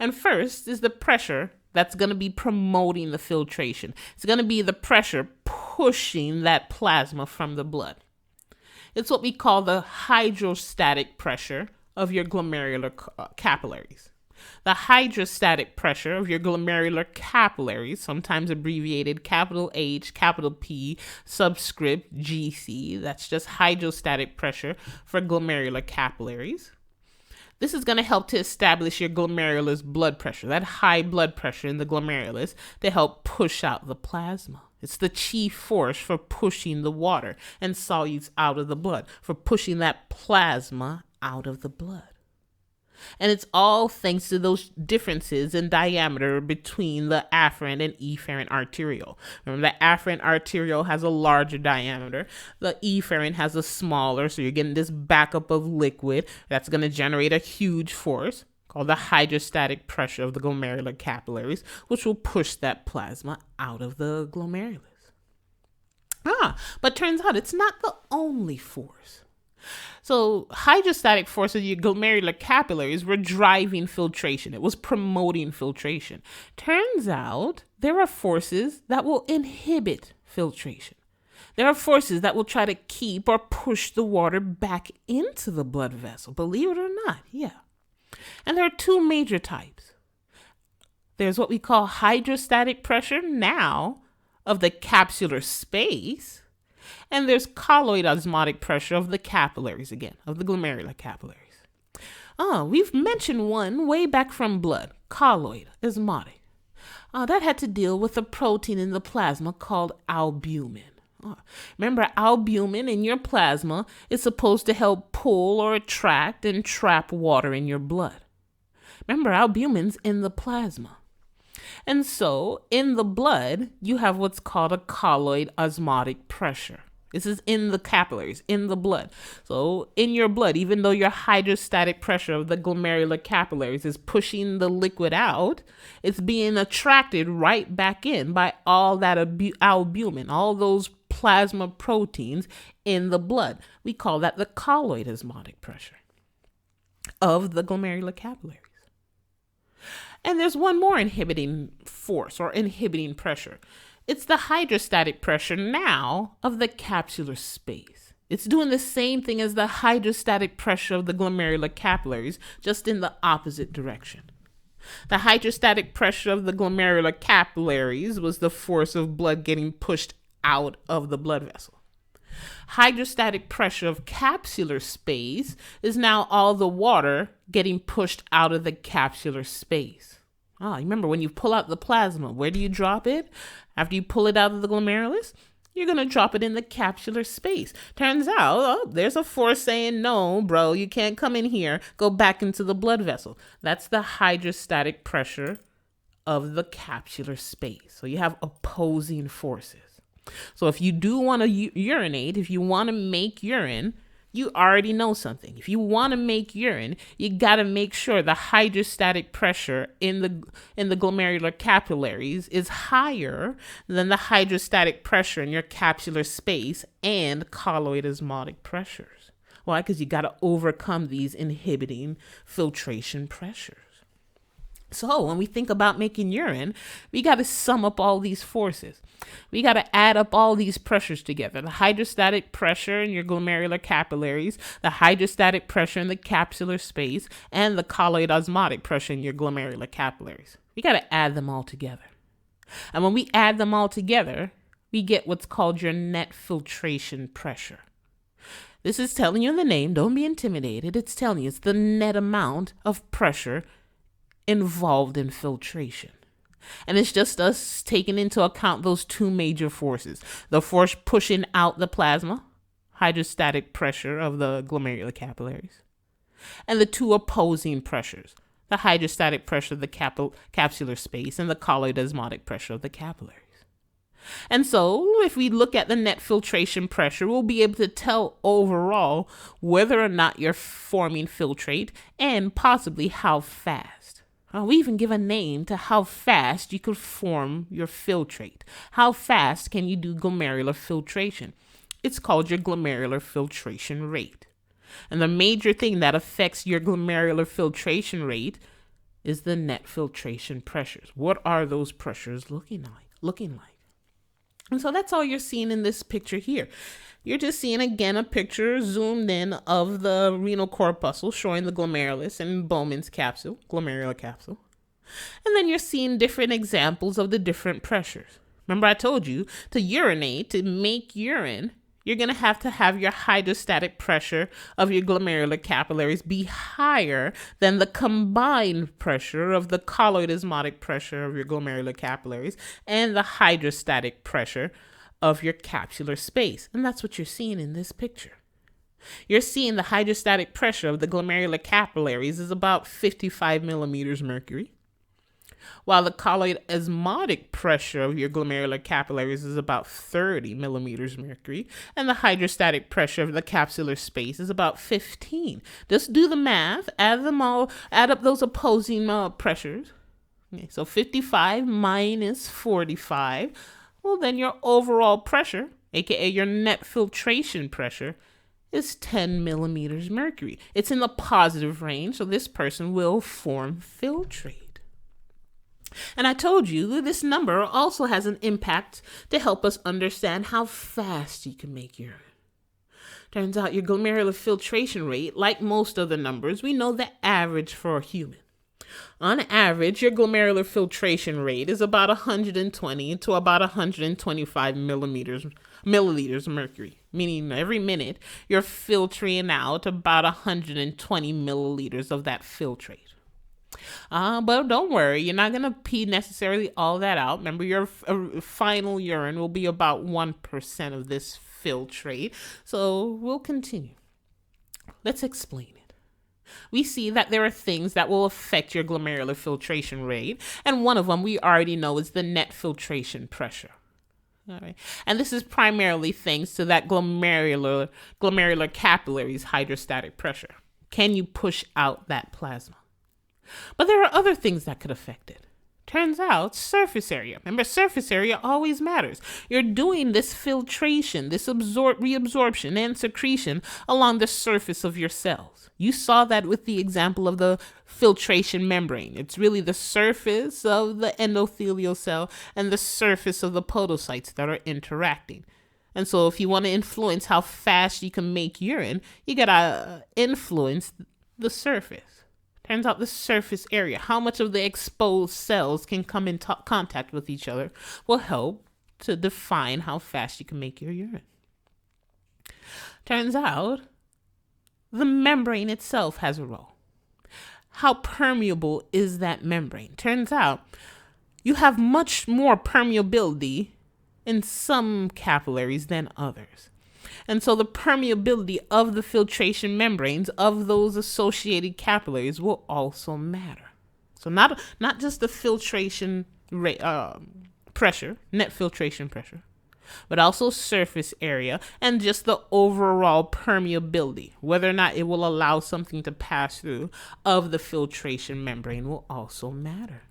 And first is the pressure that's going to be promoting the filtration. It's going to be the pressure pushing that plasma from the blood. It's what we call the hydrostatic pressure of your glomerular capillaries. The hydrostatic pressure of your glomerular capillaries, sometimes abbreviated capital H, capital P, subscript GC, that's just hydrostatic pressure for glomerular capillaries. This is going to help to establish your glomerulus blood pressure, that high blood pressure in the glomerulus, to help push out the plasma. It's the chief force for pushing the water and solutes out of the blood, for pushing that plasma out of the blood. And it's all thanks to those differences in diameter between the afferent and efferent arteriole. Remember, the afferent arteriole has a larger diameter. The efferent has a smaller, so you're getting this backup of liquid that's going to generate a huge force called the hydrostatic pressure of the glomerular capillaries, which will push that plasma out of the glomerulus. But turns out it's not the only force. So hydrostatic force of your glomerular capillaries were driving filtration. It was promoting filtration. Turns out there are forces that will inhibit filtration. There are forces that will try to keep or push the water back into the blood vessel. Believe it or not, yeah. And there are two major types. There's what we call hydrostatic pressure now of the capsular space. And there's colloid osmotic pressure of the capillaries again, of the glomerular capillaries. We've mentioned one way back from blood, colloid osmotic. That had to deal with a protein in the plasma called albumin. Remember, albumin in your plasma is supposed to help pull or attract and trap water in your blood. Remember, albumin's in the plasma. And so, in the blood, you have what's called a colloid osmotic pressure. This is in the capillaries, in the blood. So, in your blood, even though your hydrostatic pressure of the glomerular capillaries is pushing the liquid out, it's being attracted right back in by all that albumin, all those plasma proteins in the blood. We call that the colloid osmotic pressure of the glomerular capillaries. And there's one more inhibiting force or inhibiting pressure. It's the hydrostatic pressure now of the capsular space. It's doing the same thing as the hydrostatic pressure of the glomerular capillaries, just in the opposite direction. The hydrostatic pressure of the glomerular capillaries was the force of blood getting pushed out of the blood vessel. Hydrostatic pressure of capsular space is now all the water getting pushed out of the capsular space. Remember, when you pull out the plasma, where do you drop it? After you pull it out of the glomerulus, you're going to drop it in the capsular space. Turns out, there's a force saying, no, bro, you can't come in here. Go back into the blood vessel. That's the hydrostatic pressure of the capsular space. So you have opposing forces. So if you do want to urinate, if you want to make urine, you already know something. If you want to make urine, you got to make sure the hydrostatic pressure in the glomerular capillaries is higher than the hydrostatic pressure in your capsular space and colloid osmotic pressures. Why? Because you got to overcome these inhibiting filtration pressures. So when we think about making urine, we got to sum up all these forces. We got to add up all these pressures together. The hydrostatic pressure in your glomerular capillaries, the hydrostatic pressure in the capsular space, and the colloid osmotic pressure in your glomerular capillaries. We got to add them all together. And when we add them all together, we get what's called your net filtration pressure. This is telling you in the name, don't be intimidated. It's telling you it's the net amount of pressure involved in filtration. And it's just us taking into account those two major forces. The force pushing out the plasma, hydrostatic pressure of the glomerular capillaries, and the two opposing pressures, the hydrostatic pressure of the capsular space and the colloid osmotic pressure of the capillaries. And so if we look at the net filtration pressure, we'll be able to tell overall whether or not you're forming filtrate and possibly how fast. We even give a name to how fast you could form your filtrate. How fast can you do glomerular filtration? It's called your glomerular filtration rate. And the major thing that affects your glomerular filtration rate is the net filtration pressures. What are those pressures looking like? And so that's all you're seeing in this picture here. You're just seeing, again, a picture zoomed in of the renal corpuscle showing the glomerulus and Bowman's capsule, glomerular capsule. And then you're seeing different examples of the different pressures. Remember I told you to urinate, to make urine, you're going to have your hydrostatic pressure of your glomerular capillaries be higher than the combined pressure of the colloid osmotic pressure of your glomerular capillaries and the hydrostatic pressure of your capsular space. And that's what you're seeing in this picture. You're seeing the hydrostatic pressure of the glomerular capillaries is about 55 millimeters mercury, while the colloid osmotic pressure of your glomerular capillaries is about 30 millimeters mercury, and the hydrostatic pressure of the capsular space is about 15. Just do the math, add up those opposing pressures. Okay, so 55 minus 45, well, then your overall pressure, aka your net filtration pressure, is 10 millimeters mercury. It's in the positive range, so this person will form filtrate. And I told you that this number also has an impact to help us understand how fast you can make urine. Turns out your glomerular filtration rate, like most other numbers, we know the average for a human. On average, your glomerular filtration rate is about 120 to about 125 milliliters mercury, meaning every minute you're filtering out about 120 milliliters of that filtrate. But don't worry, you're not going to pee necessarily all that out. Remember, your final urine will be about 1% of this filtrate. So we'll continue. Let's explain it. We see that there are things that will affect your glomerular filtration rate, and one of them we already know is the net filtration pressure. All right. And this is primarily thanks to that glomerular capillaries hydrostatic pressure. Can you push out that plasma? But there are other things that could affect it. Turns out surface area. Remember, surface area always matters. You're doing this filtration, this reabsorption and secretion along the surface of your cells. You saw that with the example of the filtration membrane. It's really the surface of the endothelial cell and the surface of the podocytes that are interacting. And so if you want to influence how fast you can make urine, you got to influence the surface. Turns out the surface area, how much of the exposed cells can come in contact with each other, will help to define how fast you can make your urine. Turns out the membrane itself has a role. How permeable is that membrane? Turns out you have much more permeability in some capillaries than others. And so the permeability of the filtration membranes of those associated capillaries will also matter. So not just the filtration rate, pressure, net filtration pressure, but also surface area and just the overall permeability, whether or not it will allow something to pass through of the filtration membrane will also matter.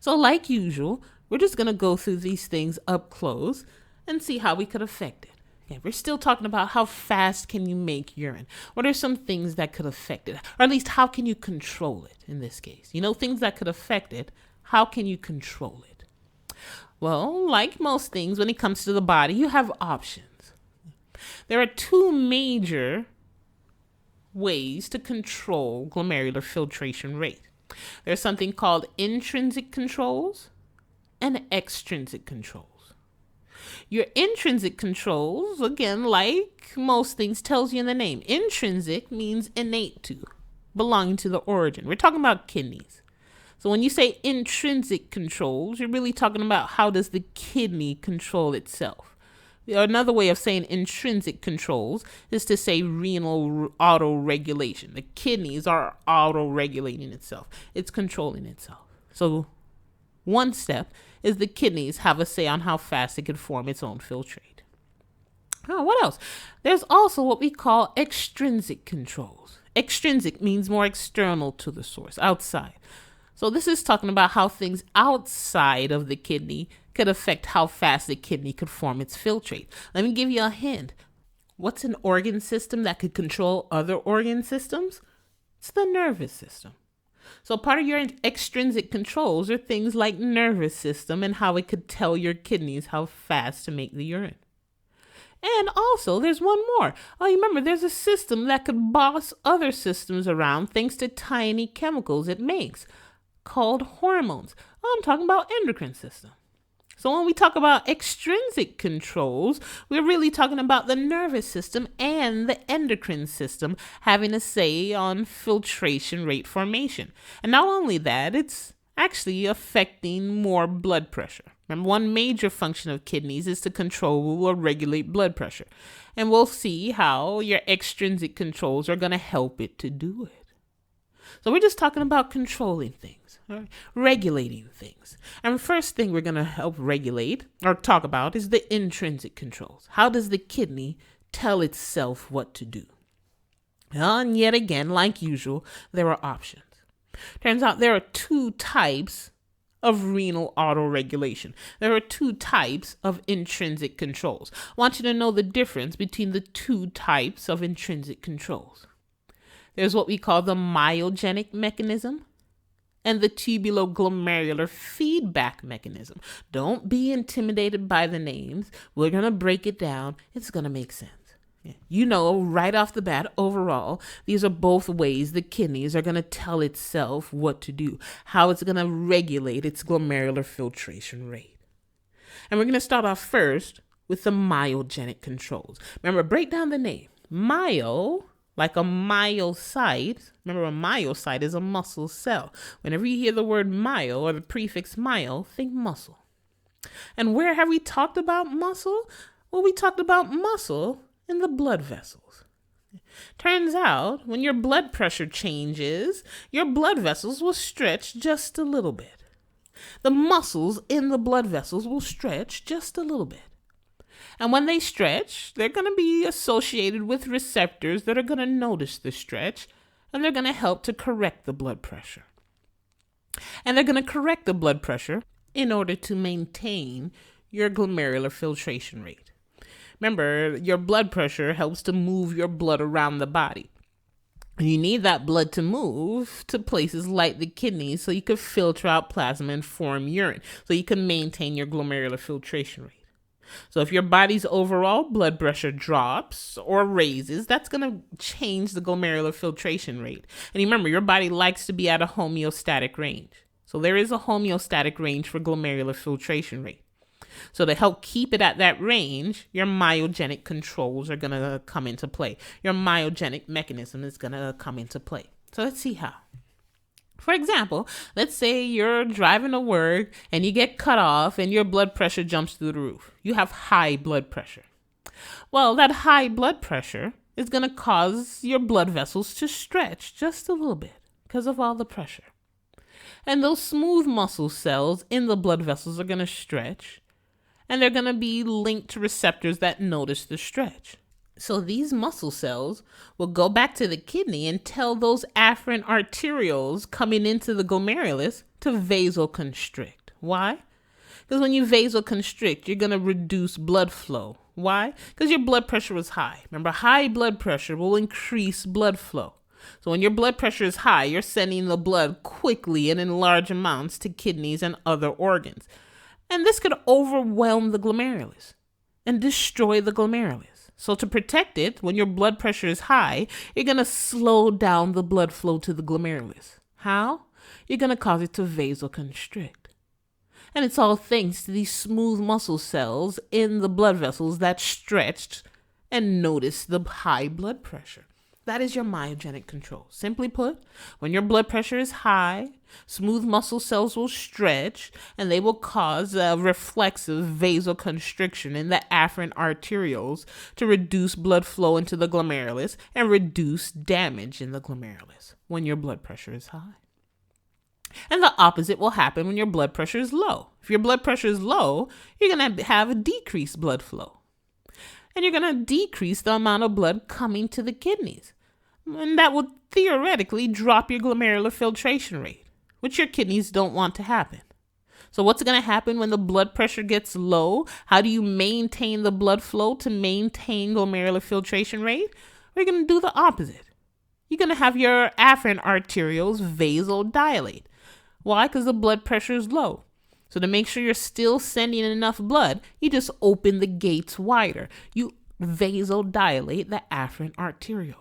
So like usual, we're just going to go through these things up close and see how we could affect it. Okay, we're still talking about how fast can you make urine? What are some things that could affect it? Or at least how can you control it in this case? Things that could affect it, how can you control it? Well, like most things, when it comes to the body, you have options. There are two major ways to control glomerular filtration rate. There's something called intrinsic controls and extrinsic controls. Your intrinsic controls, again, like most things, tells you in the name. Intrinsic means innate to, belonging to the origin. We're talking about kidneys. So when you say intrinsic controls, you're really talking about how does the kidney control itself. Another way of saying intrinsic controls is to say renal auto-regulation. The kidneys are auto-regulating itself. It's controlling itself. So one step is the kidneys have a say on how fast it can form its own filtrate. Oh, what else? There's also what we call extrinsic controls. Extrinsic means more external to the source, outside. So this is talking about how things outside of the kidney could affect how fast the kidney could form its filtrate. Let me give you a hint. What's an organ system that could control other organ systems? It's the nervous system. So part of your extrinsic controls are things like nervous system and how it could tell your kidneys how fast to make the urine. And also, there's one more. Oh, you remember, there's a system that could boss other systems around thanks to tiny chemicals it makes, called hormones. I'm talking about endocrine system. So when we talk about extrinsic controls, we're really talking about the nervous system and the endocrine system having a say on filtration rate formation. And not only that, it's actually affecting more blood pressure. Remember, one major function of kidneys is to control or regulate blood pressure. And we'll see how your extrinsic controls are going to help it to do it. So we're just talking about controlling things, right? Regulating things. And the first thing we're going to help regulate or talk about is the intrinsic controls. How does the kidney tell itself what to do? And yet again, like usual, there are options. Turns out there are two types of renal autoregulation. There are two types of intrinsic controls. I want you to know the difference between the two types of intrinsic controls. There's what we call the myogenic mechanism and the tubular feedback mechanism. Don't be intimidated by the names. We're going to break it down. It's going to make sense. You know, right off the bat, overall, these are both ways the kidneys are going to tell itself what to do, how it's going to regulate its glomerular filtration rate. And we're going to start off first with the myogenic controls. Remember, break down the name. Myo, like a myocyte. Remember, a myocyte is a muscle cell. Whenever you hear the word myo or the prefix myo, think muscle. And where have we talked about muscle? Well, we talked about muscle in the blood vessels. Turns out, when your blood pressure changes, your blood vessels will stretch just a little bit. The muscles in the blood vessels will stretch just a little bit. And when they stretch, they're going to be associated with receptors that are going to notice the stretch, and they're going to help to correct the blood pressure. And they're going to correct the blood pressure in order to maintain your glomerular filtration rate. Remember, your blood pressure helps to move your blood around the body. You need that blood to move to places like the kidneys so you can filter out plasma and form urine, so you can maintain your glomerular filtration rate. So if your body's overall blood pressure drops or raises, that's going to change the glomerular filtration rate. And remember, your body likes to be at a homeostatic range. So there is a homeostatic range for glomerular filtration rate. So to help keep it at that range, your myogenic controls are going to come into play. Your myogenic mechanism is going to come into play. So let's see how. For example, let's say you're driving to work and you get cut off and your blood pressure jumps through the roof. You have high blood pressure. Well, that high blood pressure is going to cause your blood vessels to stretch just a little bit. because of all the pressure. And those smooth muscle cells in the blood vessels are going to stretch, and they're going to be linked to receptors that notice the stretch. So these muscle cells will go back to the kidney and tell those afferent arterioles coming into the glomerulus to vasoconstrict. Why? Because when you vasoconstrict, you're going to reduce blood flow. Why? Because your blood pressure was high. Remember, high blood pressure will increase blood flow. So when your blood pressure is high, you're sending the blood quickly and in large amounts to kidneys and other organs. And this could overwhelm the glomerulus and destroy the glomerulus. So to protect it, when your blood pressure is high, you're going to slow down the blood flow to the glomerulus. How? You're going to cause it to vasoconstrict. And it's all thanks to these smooth muscle cells in the blood vessels that stretched and noticed the high blood pressure. That is your myogenic control. Simply put, when your blood pressure is high, smooth muscle cells will stretch and they will cause a reflexive vasoconstriction in the afferent arterioles to reduce blood flow into the glomerulus and reduce damage in the glomerulus when your blood pressure is high. And the opposite will happen when your blood pressure is low. If your blood pressure is low, you're going to have a decreased blood flow. And you're going to decrease the amount of blood coming to the kidneys. And that will theoretically drop your glomerular filtration rate, which your kidneys don't want to happen. So what's going to happen when the blood pressure gets low? How do you maintain the blood flow to maintain glomerular filtration rate? We're going to do the opposite. You're going to have your afferent arterioles vasodilate. Why? Because the blood pressure is low. So to make sure you're still sending enough blood, you just open the gates wider. You vasodilate the afferent arterioles.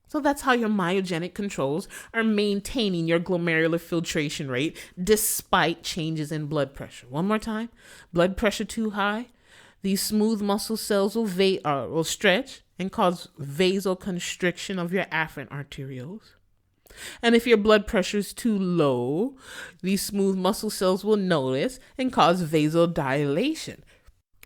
So that's how your myogenic controls are maintaining your glomerular filtration rate despite changes in blood pressure. One more time. Blood pressure too high. These smooth muscle cells will stretch and cause vasoconstriction of your afferent arterioles. And if your blood pressure is too low, these smooth muscle cells will notice and cause vasodilation.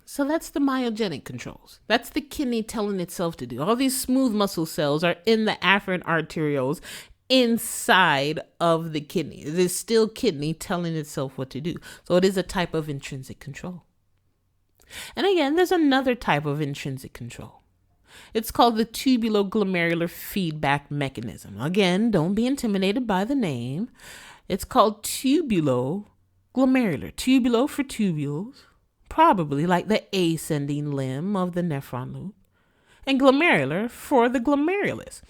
So that's the myogenic controls. That's the kidney telling itself to do. All these smooth muscle cells are in the afferent arterioles inside of the kidney. It is still kidney telling itself what to do. So it is a type of intrinsic control. And again, there's another type of intrinsic control. It's called the tubular feedback mechanism. Again, don't be intimidated by the name. It's called tubular. Tubulo for tubules, probably like the ascending limb of the nephron loop. And glomerular for the glomerulus.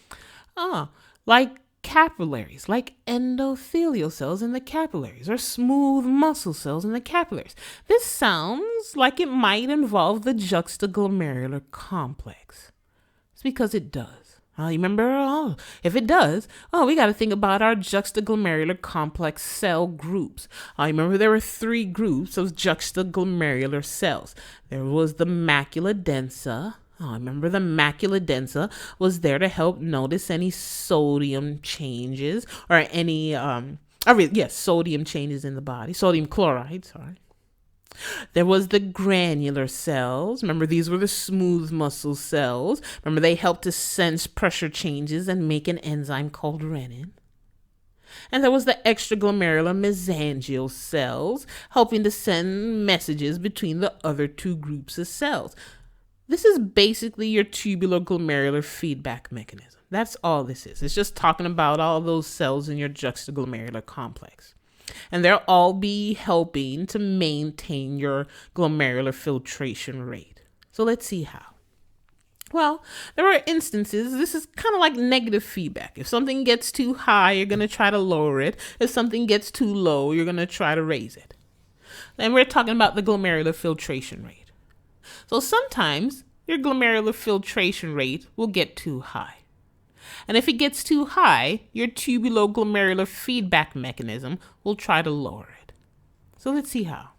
Like capillaries, like endothelial cells in the capillaries, or smooth muscle cells in the capillaries. This sounds like it might involve the juxtaglomerular complex. It's because it does. Remember, if it does, we got to think about our juxtaglomerular complex cell groups. Remember, there were 3 groups of juxtaglomerular cells. There was the macula densa. Remember, the macula densa was there to help notice any sodium changes or any, sodium changes in the body, sodium chloride, There was the granular cells. Remember, these were the smooth muscle cells. Remember, they helped to sense pressure changes and make an enzyme called renin. And there was the extraglomerular mesangial cells, helping to send messages between the other 2 groups of cells. This is basically your tubular glomerular feedback mechanism. That's all this is. It's just talking about all those cells in your juxtaglomerular complex. And they'll all be helping to maintain your glomerular filtration rate. So let's see how. Well, there are instances, this is kind of like negative feedback. If something gets too high, you're going to try to lower it. If something gets too low, you're going to try to raise it. And we're talking about the glomerular filtration rate. So sometimes your glomerular filtration rate will get too high. And if it gets too high, your tubuloglomerular feedback mechanism will try to lower it. So let's see how.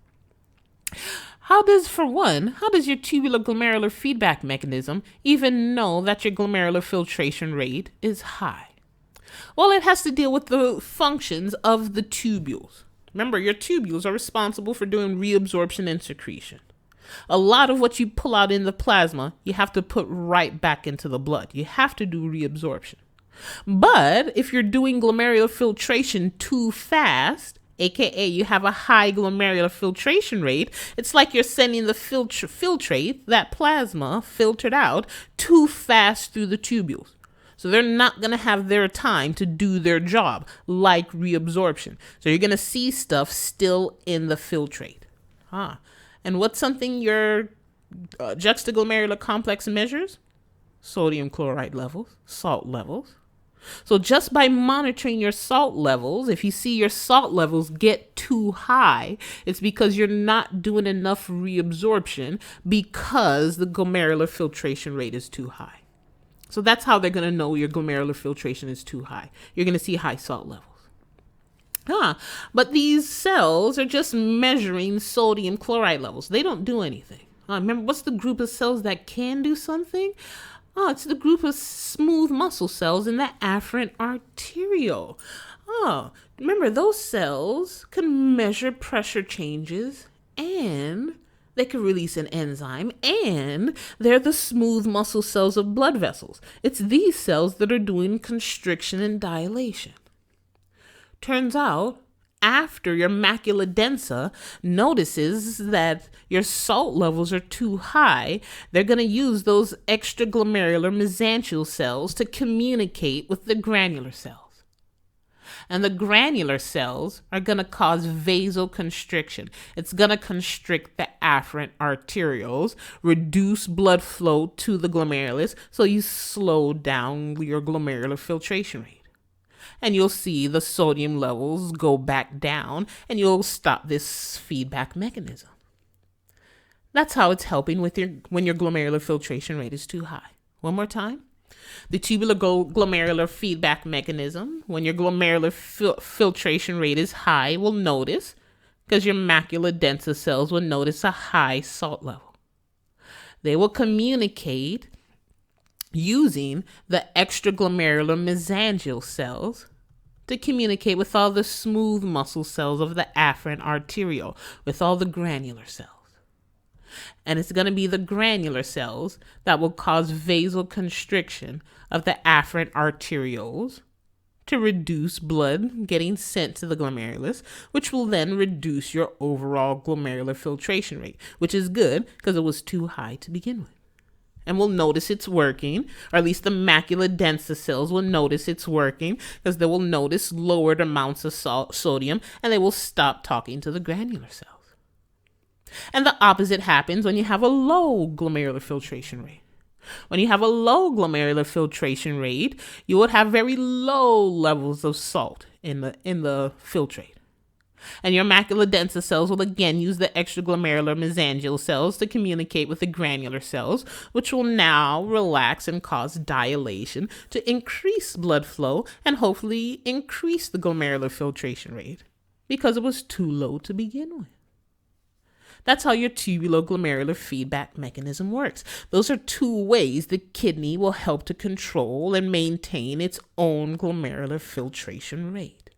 How does your tubuloglomerular feedback mechanism even know that your glomerular filtration rate is high? Well, it has to deal with the functions of the tubules. Remember, your tubules are responsible for doing reabsorption and secretion. A lot of what you pull out in the plasma, you have to put right back into the blood. You have to do reabsorption. But if you're doing glomerular filtration too fast, aka you have a high glomerular filtration rate, it's like you're sending the filtrate, that plasma filtered out, too fast through the tubules. So they're not going to have their time to do their job, like reabsorption. So you're going to see stuff still in the filtrate. And what's something your juxtaglomerular complex measures? Sodium chloride levels, salt levels. So just by monitoring your salt levels, if you see your salt levels get too high, it's because you're not doing enough reabsorption because the glomerular filtration rate is too high. So that's how they're going to know your glomerular filtration is too high. You're going to see high salt levels. But these cells are just measuring sodium chloride levels. They don't do anything. Remember, what's the group of cells that can do something? It's the group of smooth muscle cells in the afferent arteriole. Remember, those cells can measure pressure changes, and they can release an enzyme, and they're the smooth muscle cells of blood vessels. It's these cells that are doing constriction and dilation. Turns out, after your macula densa notices that your salt levels are too high, they're going to use those extraglomerular mesangial cells to communicate with the granular cells. And the granular cells are going to cause vasoconstriction. It's going to constrict the afferent arterioles, reduce blood flow to the glomerulus, so you slow down your glomerular filtration rate. And you'll see the sodium levels go back down, and you'll stop this feedback mechanism. That's how it's helping with when your glomerular filtration rate is too high. One more time. The tubular glomerular feedback mechanism, when your glomerular filtration rate is high, will notice, because your macula densa cells will notice a high salt level. They will communicate using the extraglomerular mesangial cells to communicate with all the smooth muscle cells of the afferent arteriole, with all the granular cells. And it's going to be the granular cells that will cause vasoconstriction of the afferent arterioles to reduce blood getting sent to the glomerulus, which will then reduce your overall glomerular filtration rate, which is good because it was too high to begin with. And we'll notice it's working, or at least the macula densa cells will notice it's working, because they will notice lowered amounts of sodium, and they will stop talking to the granular cells. And the opposite happens when you have a low glomerular filtration rate. When you have a low glomerular filtration rate, you would have very low levels of salt in the filtrate. And your macula densa cells will again use the extraglomerular mesangial cells to communicate with the granular cells, which will now relax and cause dilation to increase blood flow and hopefully increase the glomerular filtration rate, because it was too low to begin with. That's how your tubular-glomerular feedback mechanism works. Those are two ways the kidney will help to control and maintain its own glomerular filtration rate.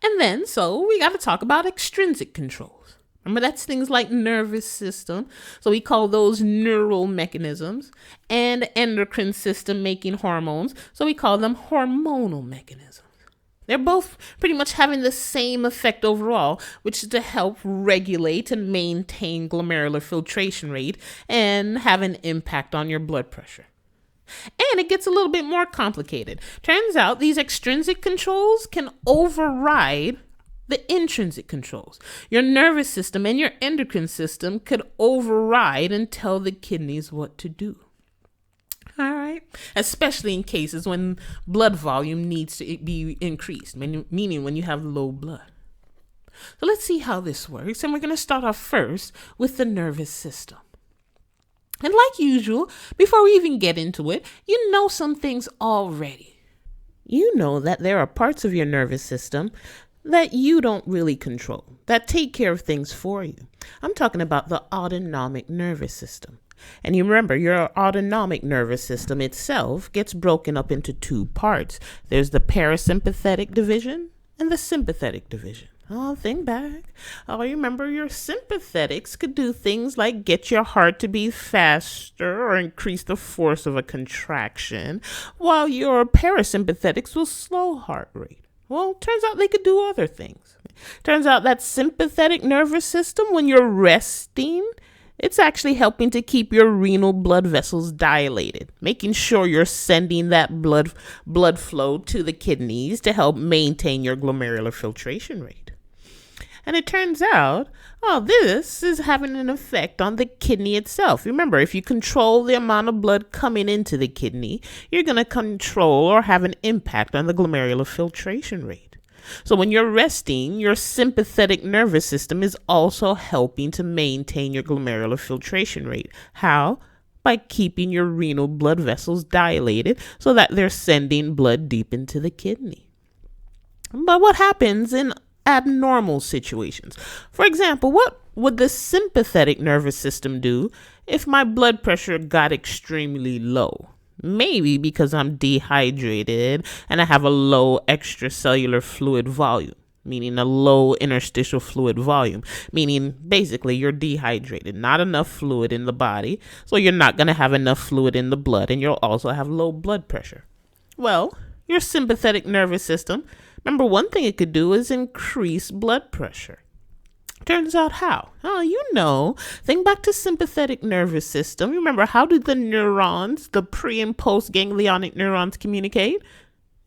And then, so we got to talk about extrinsic controls. Remember, that's things like nervous system. So we call those neural mechanisms, and endocrine system making hormones. So we call them hormonal mechanisms. They're both pretty much having the same effect overall, which is to help regulate and maintain glomerular filtration rate and have an impact on your blood pressure. And it gets a little bit more complicated. Turns out these extrinsic controls can override the intrinsic controls. Your nervous system and your endocrine system could override and tell the kidneys what to do. All right. Especially in cases when blood volume needs to be increased, meaning when you have low blood. So let's see how this works. And we're going to start off first with the nervous system. And like usual, before we even get into it, you know some things already. You know that there are parts of your nervous system that you don't really control, that take care of things for you. I'm talking about the autonomic nervous system. And you remember, your autonomic nervous system itself gets broken up into two parts. There's the parasympathetic division and the sympathetic division. Oh, think back. Oh, remember your sympathetics could do things like get your heart to beat faster or increase the force of a contraction, while your parasympathetics will slow heart rate. Well, turns out they could do other things. Turns out that sympathetic nervous system, when you're resting, it's actually helping to keep your renal blood vessels dilated, making sure you're sending that blood flow to the kidneys to help maintain your glomerular filtration rate. And it turns out, this is having an effect on the kidney itself. Remember, if you control the amount of blood coming into the kidney, you're going to control or have an impact on the glomerular filtration rate. So when you're resting, your sympathetic nervous system is also helping to maintain your glomerular filtration rate. How? By keeping your renal blood vessels dilated so that they're sending blood deep into the kidney. But what happens in abnormal situations? For example, what would the sympathetic nervous system do if my blood pressure got extremely low? Maybe because I'm dehydrated and I have a low extracellular fluid volume, meaning a low interstitial fluid volume, meaning basically you're dehydrated, not enough fluid in the body, so you're not going to have enough fluid in the blood, and you'll also have low blood pressure. Well, your sympathetic nervous system, remember, one thing it could do is increase blood pressure. Turns out how? Think back to sympathetic nervous system. Remember, how did the neurons, the pre and post ganglionic neurons, communicate?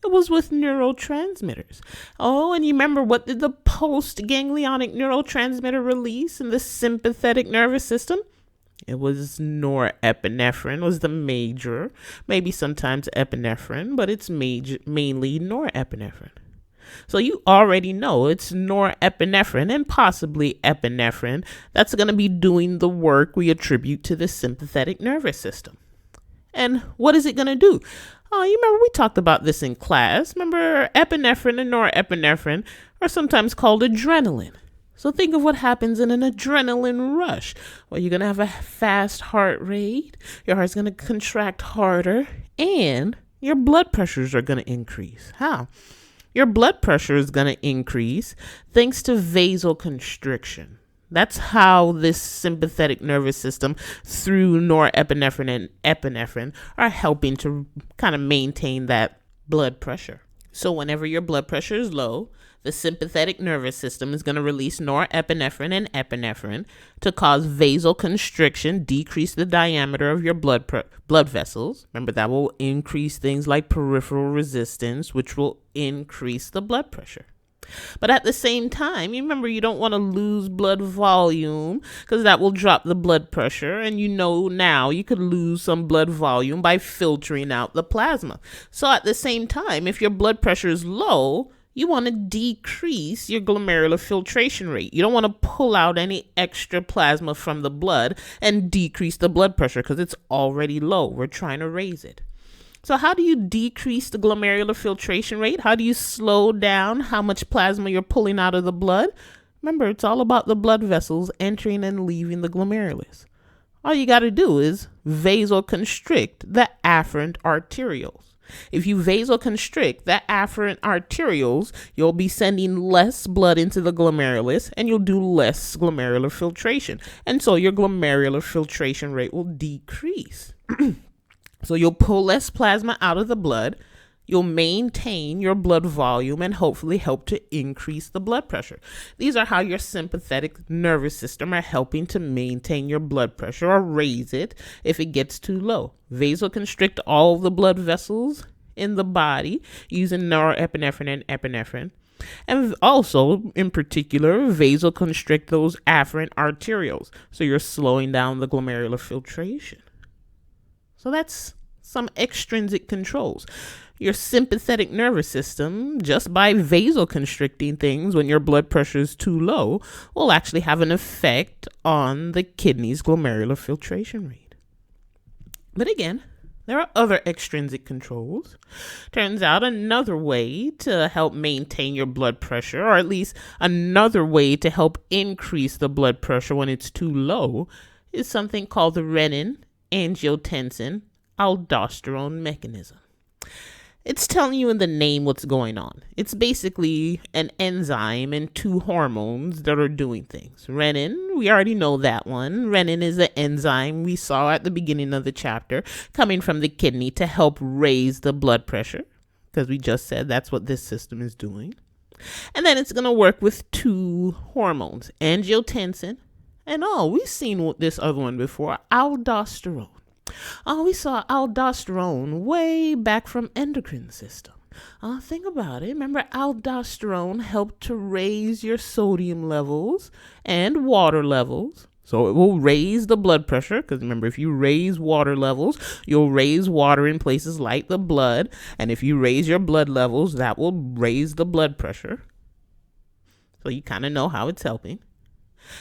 It was with neurotransmitters. Oh, and you remember, what did the post ganglionic neurotransmitter release in the sympathetic nervous system? It was norepinephrine was the major, maybe sometimes epinephrine, but it's mainly norepinephrine. So you already know it's norepinephrine and possibly epinephrine that's going to be doing the work we attribute to the sympathetic nervous system. And what is it going to do? Oh, you remember we talked about this in class. Remember, epinephrine and norepinephrine are sometimes called adrenaline. So think of what happens in an adrenaline rush. Well, you're going to have a fast heart rate, your heart's going to contract harder, and your blood pressures are going to increase. How? Your blood pressure is going to increase thanks to vasoconstriction. That's how this sympathetic nervous system, through norepinephrine and epinephrine, are helping to kind of maintain that blood pressure. So whenever your blood pressure is low, the sympathetic nervous system is going to release norepinephrine and epinephrine to cause vasoconstriction, decrease the diameter of your blood vessels. Remember, that will increase things like peripheral resistance, which will increase the blood pressure. But at the same time, you remember, you don't want to lose blood volume because that will drop the blood pressure. And now you could lose some blood volume by filtering out the plasma. So at the same time, if your blood pressure is low, you want to decrease your glomerular filtration rate. You don't want to pull out any extra plasma from the blood and decrease the blood pressure because it's already low. We're trying to raise it. So how do you decrease the glomerular filtration rate? How do you slow down how much plasma you're pulling out of the blood? Remember, it's all about the blood vessels entering and leaving the glomerulus. All you got to do is vasoconstrict the afferent arterioles. If you vasoconstrict the afferent arterioles, you'll be sending less blood into the glomerulus and you'll do less glomerular filtration. And so your glomerular filtration rate will decrease. So you'll pull less plasma out of the blood, you'll maintain your blood volume, and hopefully help to increase the blood pressure. These are how your sympathetic nervous system are helping to maintain your blood pressure or raise it if it gets too low. Vasoconstrict all the blood vessels in the body using norepinephrine and epinephrine. And also, in particular, vasoconstrict those afferent arterioles. So you're slowing down the glomerular filtration. So that's some extrinsic controls. Your sympathetic nervous system, just by vasoconstricting things when your blood pressure is too low, will actually have an effect on the kidney's glomerular filtration rate. But again, there are other extrinsic controls. Turns out another way to help maintain your blood pressure, or at least another way to help increase the blood pressure when it's too low, is something called the renin angiotensin aldosterone mechanism. It's telling you in the name what's going on. It's basically an enzyme and two hormones that are doing things. Renin, we already know that one. Renin is the enzyme we saw at the beginning of the chapter coming from the kidney to help raise the blood pressure, because we just said that's what this system is doing. And then it's going to work with two hormones, angiotensin, and we've seen this other one before, aldosterone. We saw aldosterone way back from endocrine system. Think about it. Remember, aldosterone helped to raise your sodium levels and water levels. So it will raise the blood pressure, because remember, if you raise water levels, you'll raise water in places like the blood. And if you raise your blood levels, that will raise the blood pressure. So you kind of know how it's helping.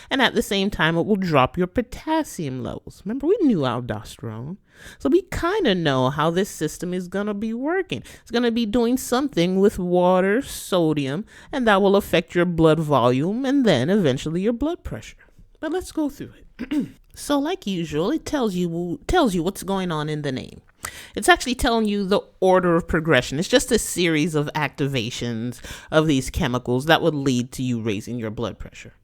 And at the same time, it will drop your potassium levels. Remember, we knew aldosterone. So we kind of know how this system is going to be working. It's going to be doing something with water, sodium, and that will affect your blood volume and then eventually your blood pressure. But let's go through it. So like usual, it tells you what's going on in the name. It's actually telling you the order of progression. It's just a series of activations of these chemicals that would lead to you raising your blood pressure.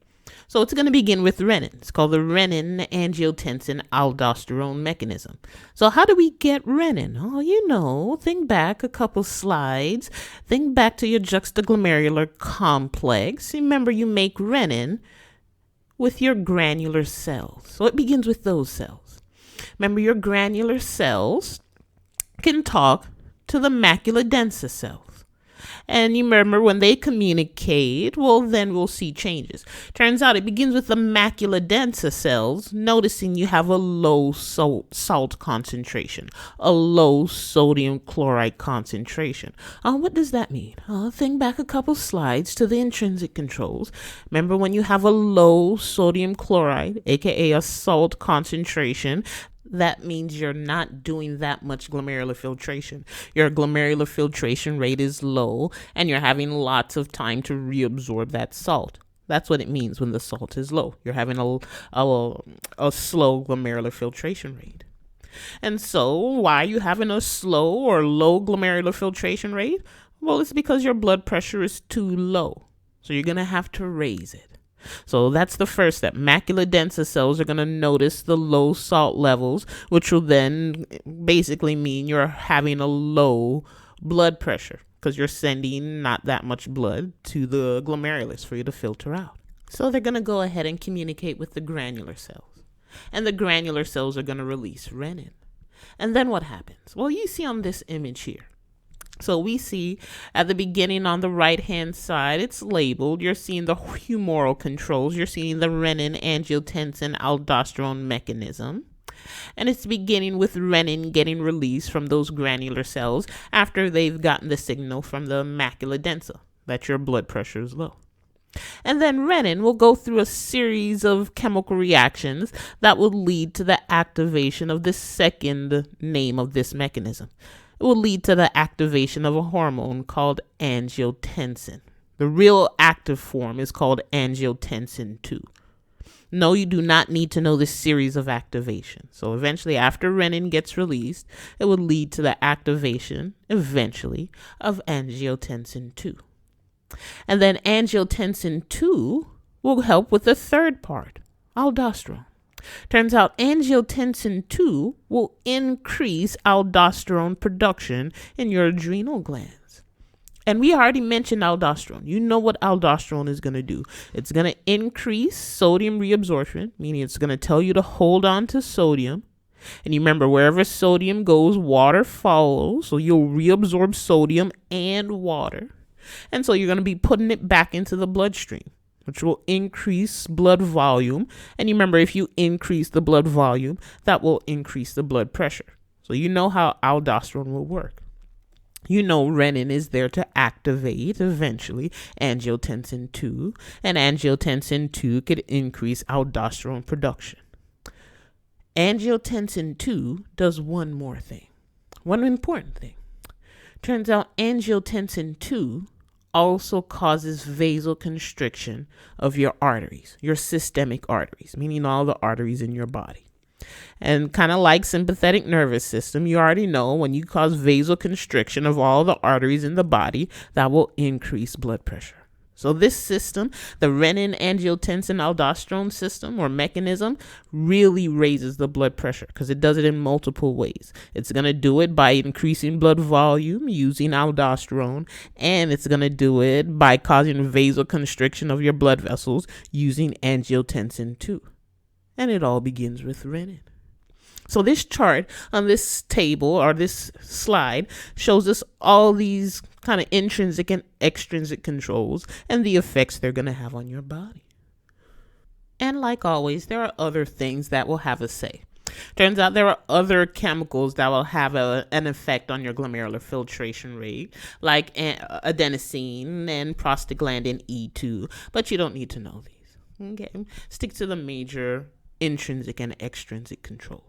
So it's going to begin with renin. It's called the renin-angiotensin-aldosterone mechanism. So how do we get renin? Think back a couple slides. Think back to your juxtaglomerular complex. Remember, you make renin with your granular cells. So it begins with those cells. Remember, your granular cells can talk to the macula densa cells. And you remember when they communicate, then we'll see changes. Turns out it begins with the macula densa cells, noticing you have a low salt concentration, a low sodium chloride concentration. What does that mean? Think back a couple slides to the intrinsic controls. Remember, when you have a low sodium chloride, aka a salt concentration, that means you're not doing that much glomerular filtration. Your glomerular filtration rate is low, and you're having lots of time to reabsorb that salt. That's what it means when the salt is low. You're having a slow glomerular filtration rate. And so why are you having a slow or low glomerular filtration rate? Well, it's because your blood pressure is too low. So you're going to have to raise it. So that's the first step. Macula densa cells are going to notice the low salt levels, which will then basically mean you're having a low blood pressure because you're sending not that much blood to the glomerulus for you to filter out. So they're going to go ahead and communicate with the granular cells. And the granular cells are going to release renin. And then what happens? Well, you see on this image here. So we see at the beginning on the right-hand side, it's labeled. You're seeing the humoral controls. You're seeing the renin-angiotensin-aldosterone mechanism. And it's beginning with renin getting released from those granular cells after they've gotten the signal from the macula densa that your blood pressure is low. And then renin will go through a series of chemical reactions that will lead to the activation of the second name of this mechanism. It will lead to the activation of a hormone called angiotensin. The real active form is called angiotensin 2. No, you do not need to know this series of activations. So eventually, after renin gets released, it will lead to the activation, eventually, of angiotensin 2. And then angiotensin 2 will help with the third part, aldosterone. Turns out angiotensin 2 will increase aldosterone production in your adrenal glands. And we already mentioned aldosterone. You know what aldosterone is going to do. It's going to increase sodium reabsorption, meaning it's going to tell you to hold on to sodium. And you remember, wherever sodium goes, water follows. So you'll reabsorb sodium and water. And so you're going to be putting it back into the bloodstream, which will increase blood volume. And you remember, if you increase the blood volume, that will increase the blood pressure. So you know how aldosterone will work. You know renin is there to activate, eventually, angiotensin 2. And angiotensin 2 could increase aldosterone production. Angiotensin 2 does one more thing. One important thing. Turns out angiotensin 2 also causes vasoconstriction of your arteries, your systemic arteries, meaning all the arteries in your body. And kind of like sympathetic nervous system, you already know when you cause vasoconstriction of all the arteries in the body, that will increase blood pressure. So this system, the renin angiotensin aldosterone system or mechanism, really raises the blood pressure because it does it in multiple ways. It's going to do it by increasing blood volume using aldosterone, and it's going to do it by causing vasoconstriction of your blood vessels using angiotensin 2. And it all begins with renin. So this chart on this table or this slide shows us all these kind of intrinsic and extrinsic controls and the effects they're going to have on your body. And like always, there are other things that will have a say. Turns out there are other chemicals that will have an effect on your glomerular filtration rate, like adenosine and prostaglandin E2, but you don't need to know these. Okay, stick to the major intrinsic and extrinsic controls.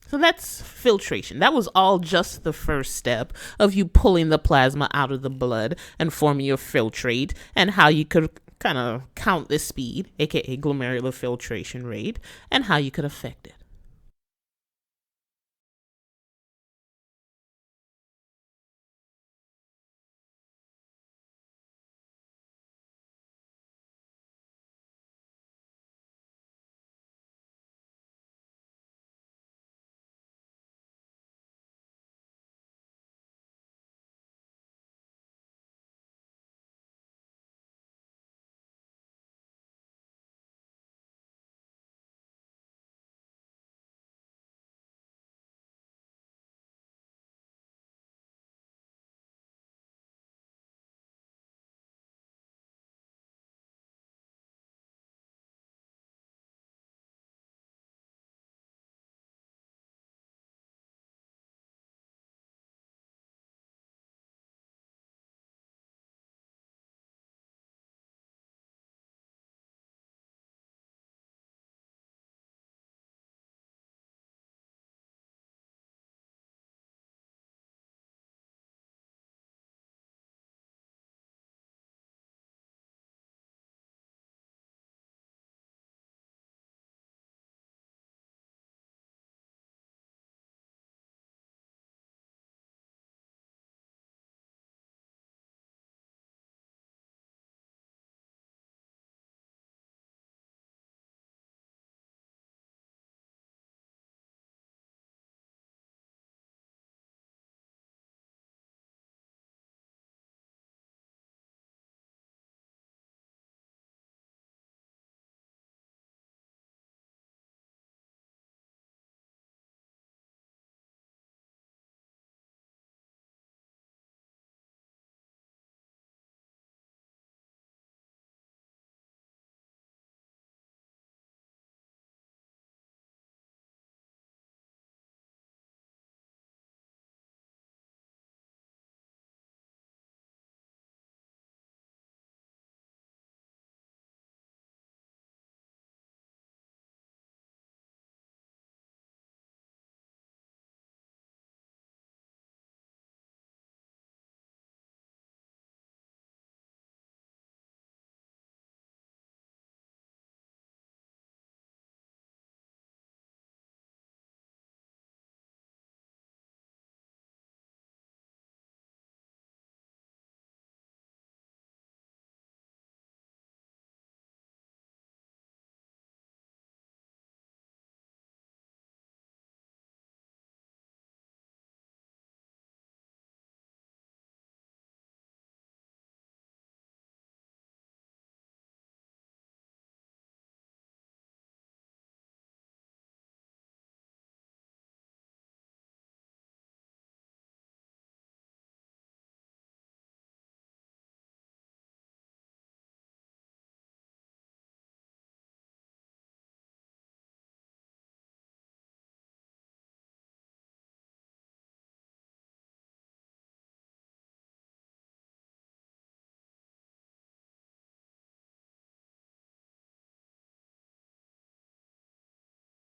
So that's filtration. That was all just the first step of you pulling the plasma out of the blood and forming your filtrate, and how you could kind of count the speed, aka glomerular filtration rate, and how you could affect it.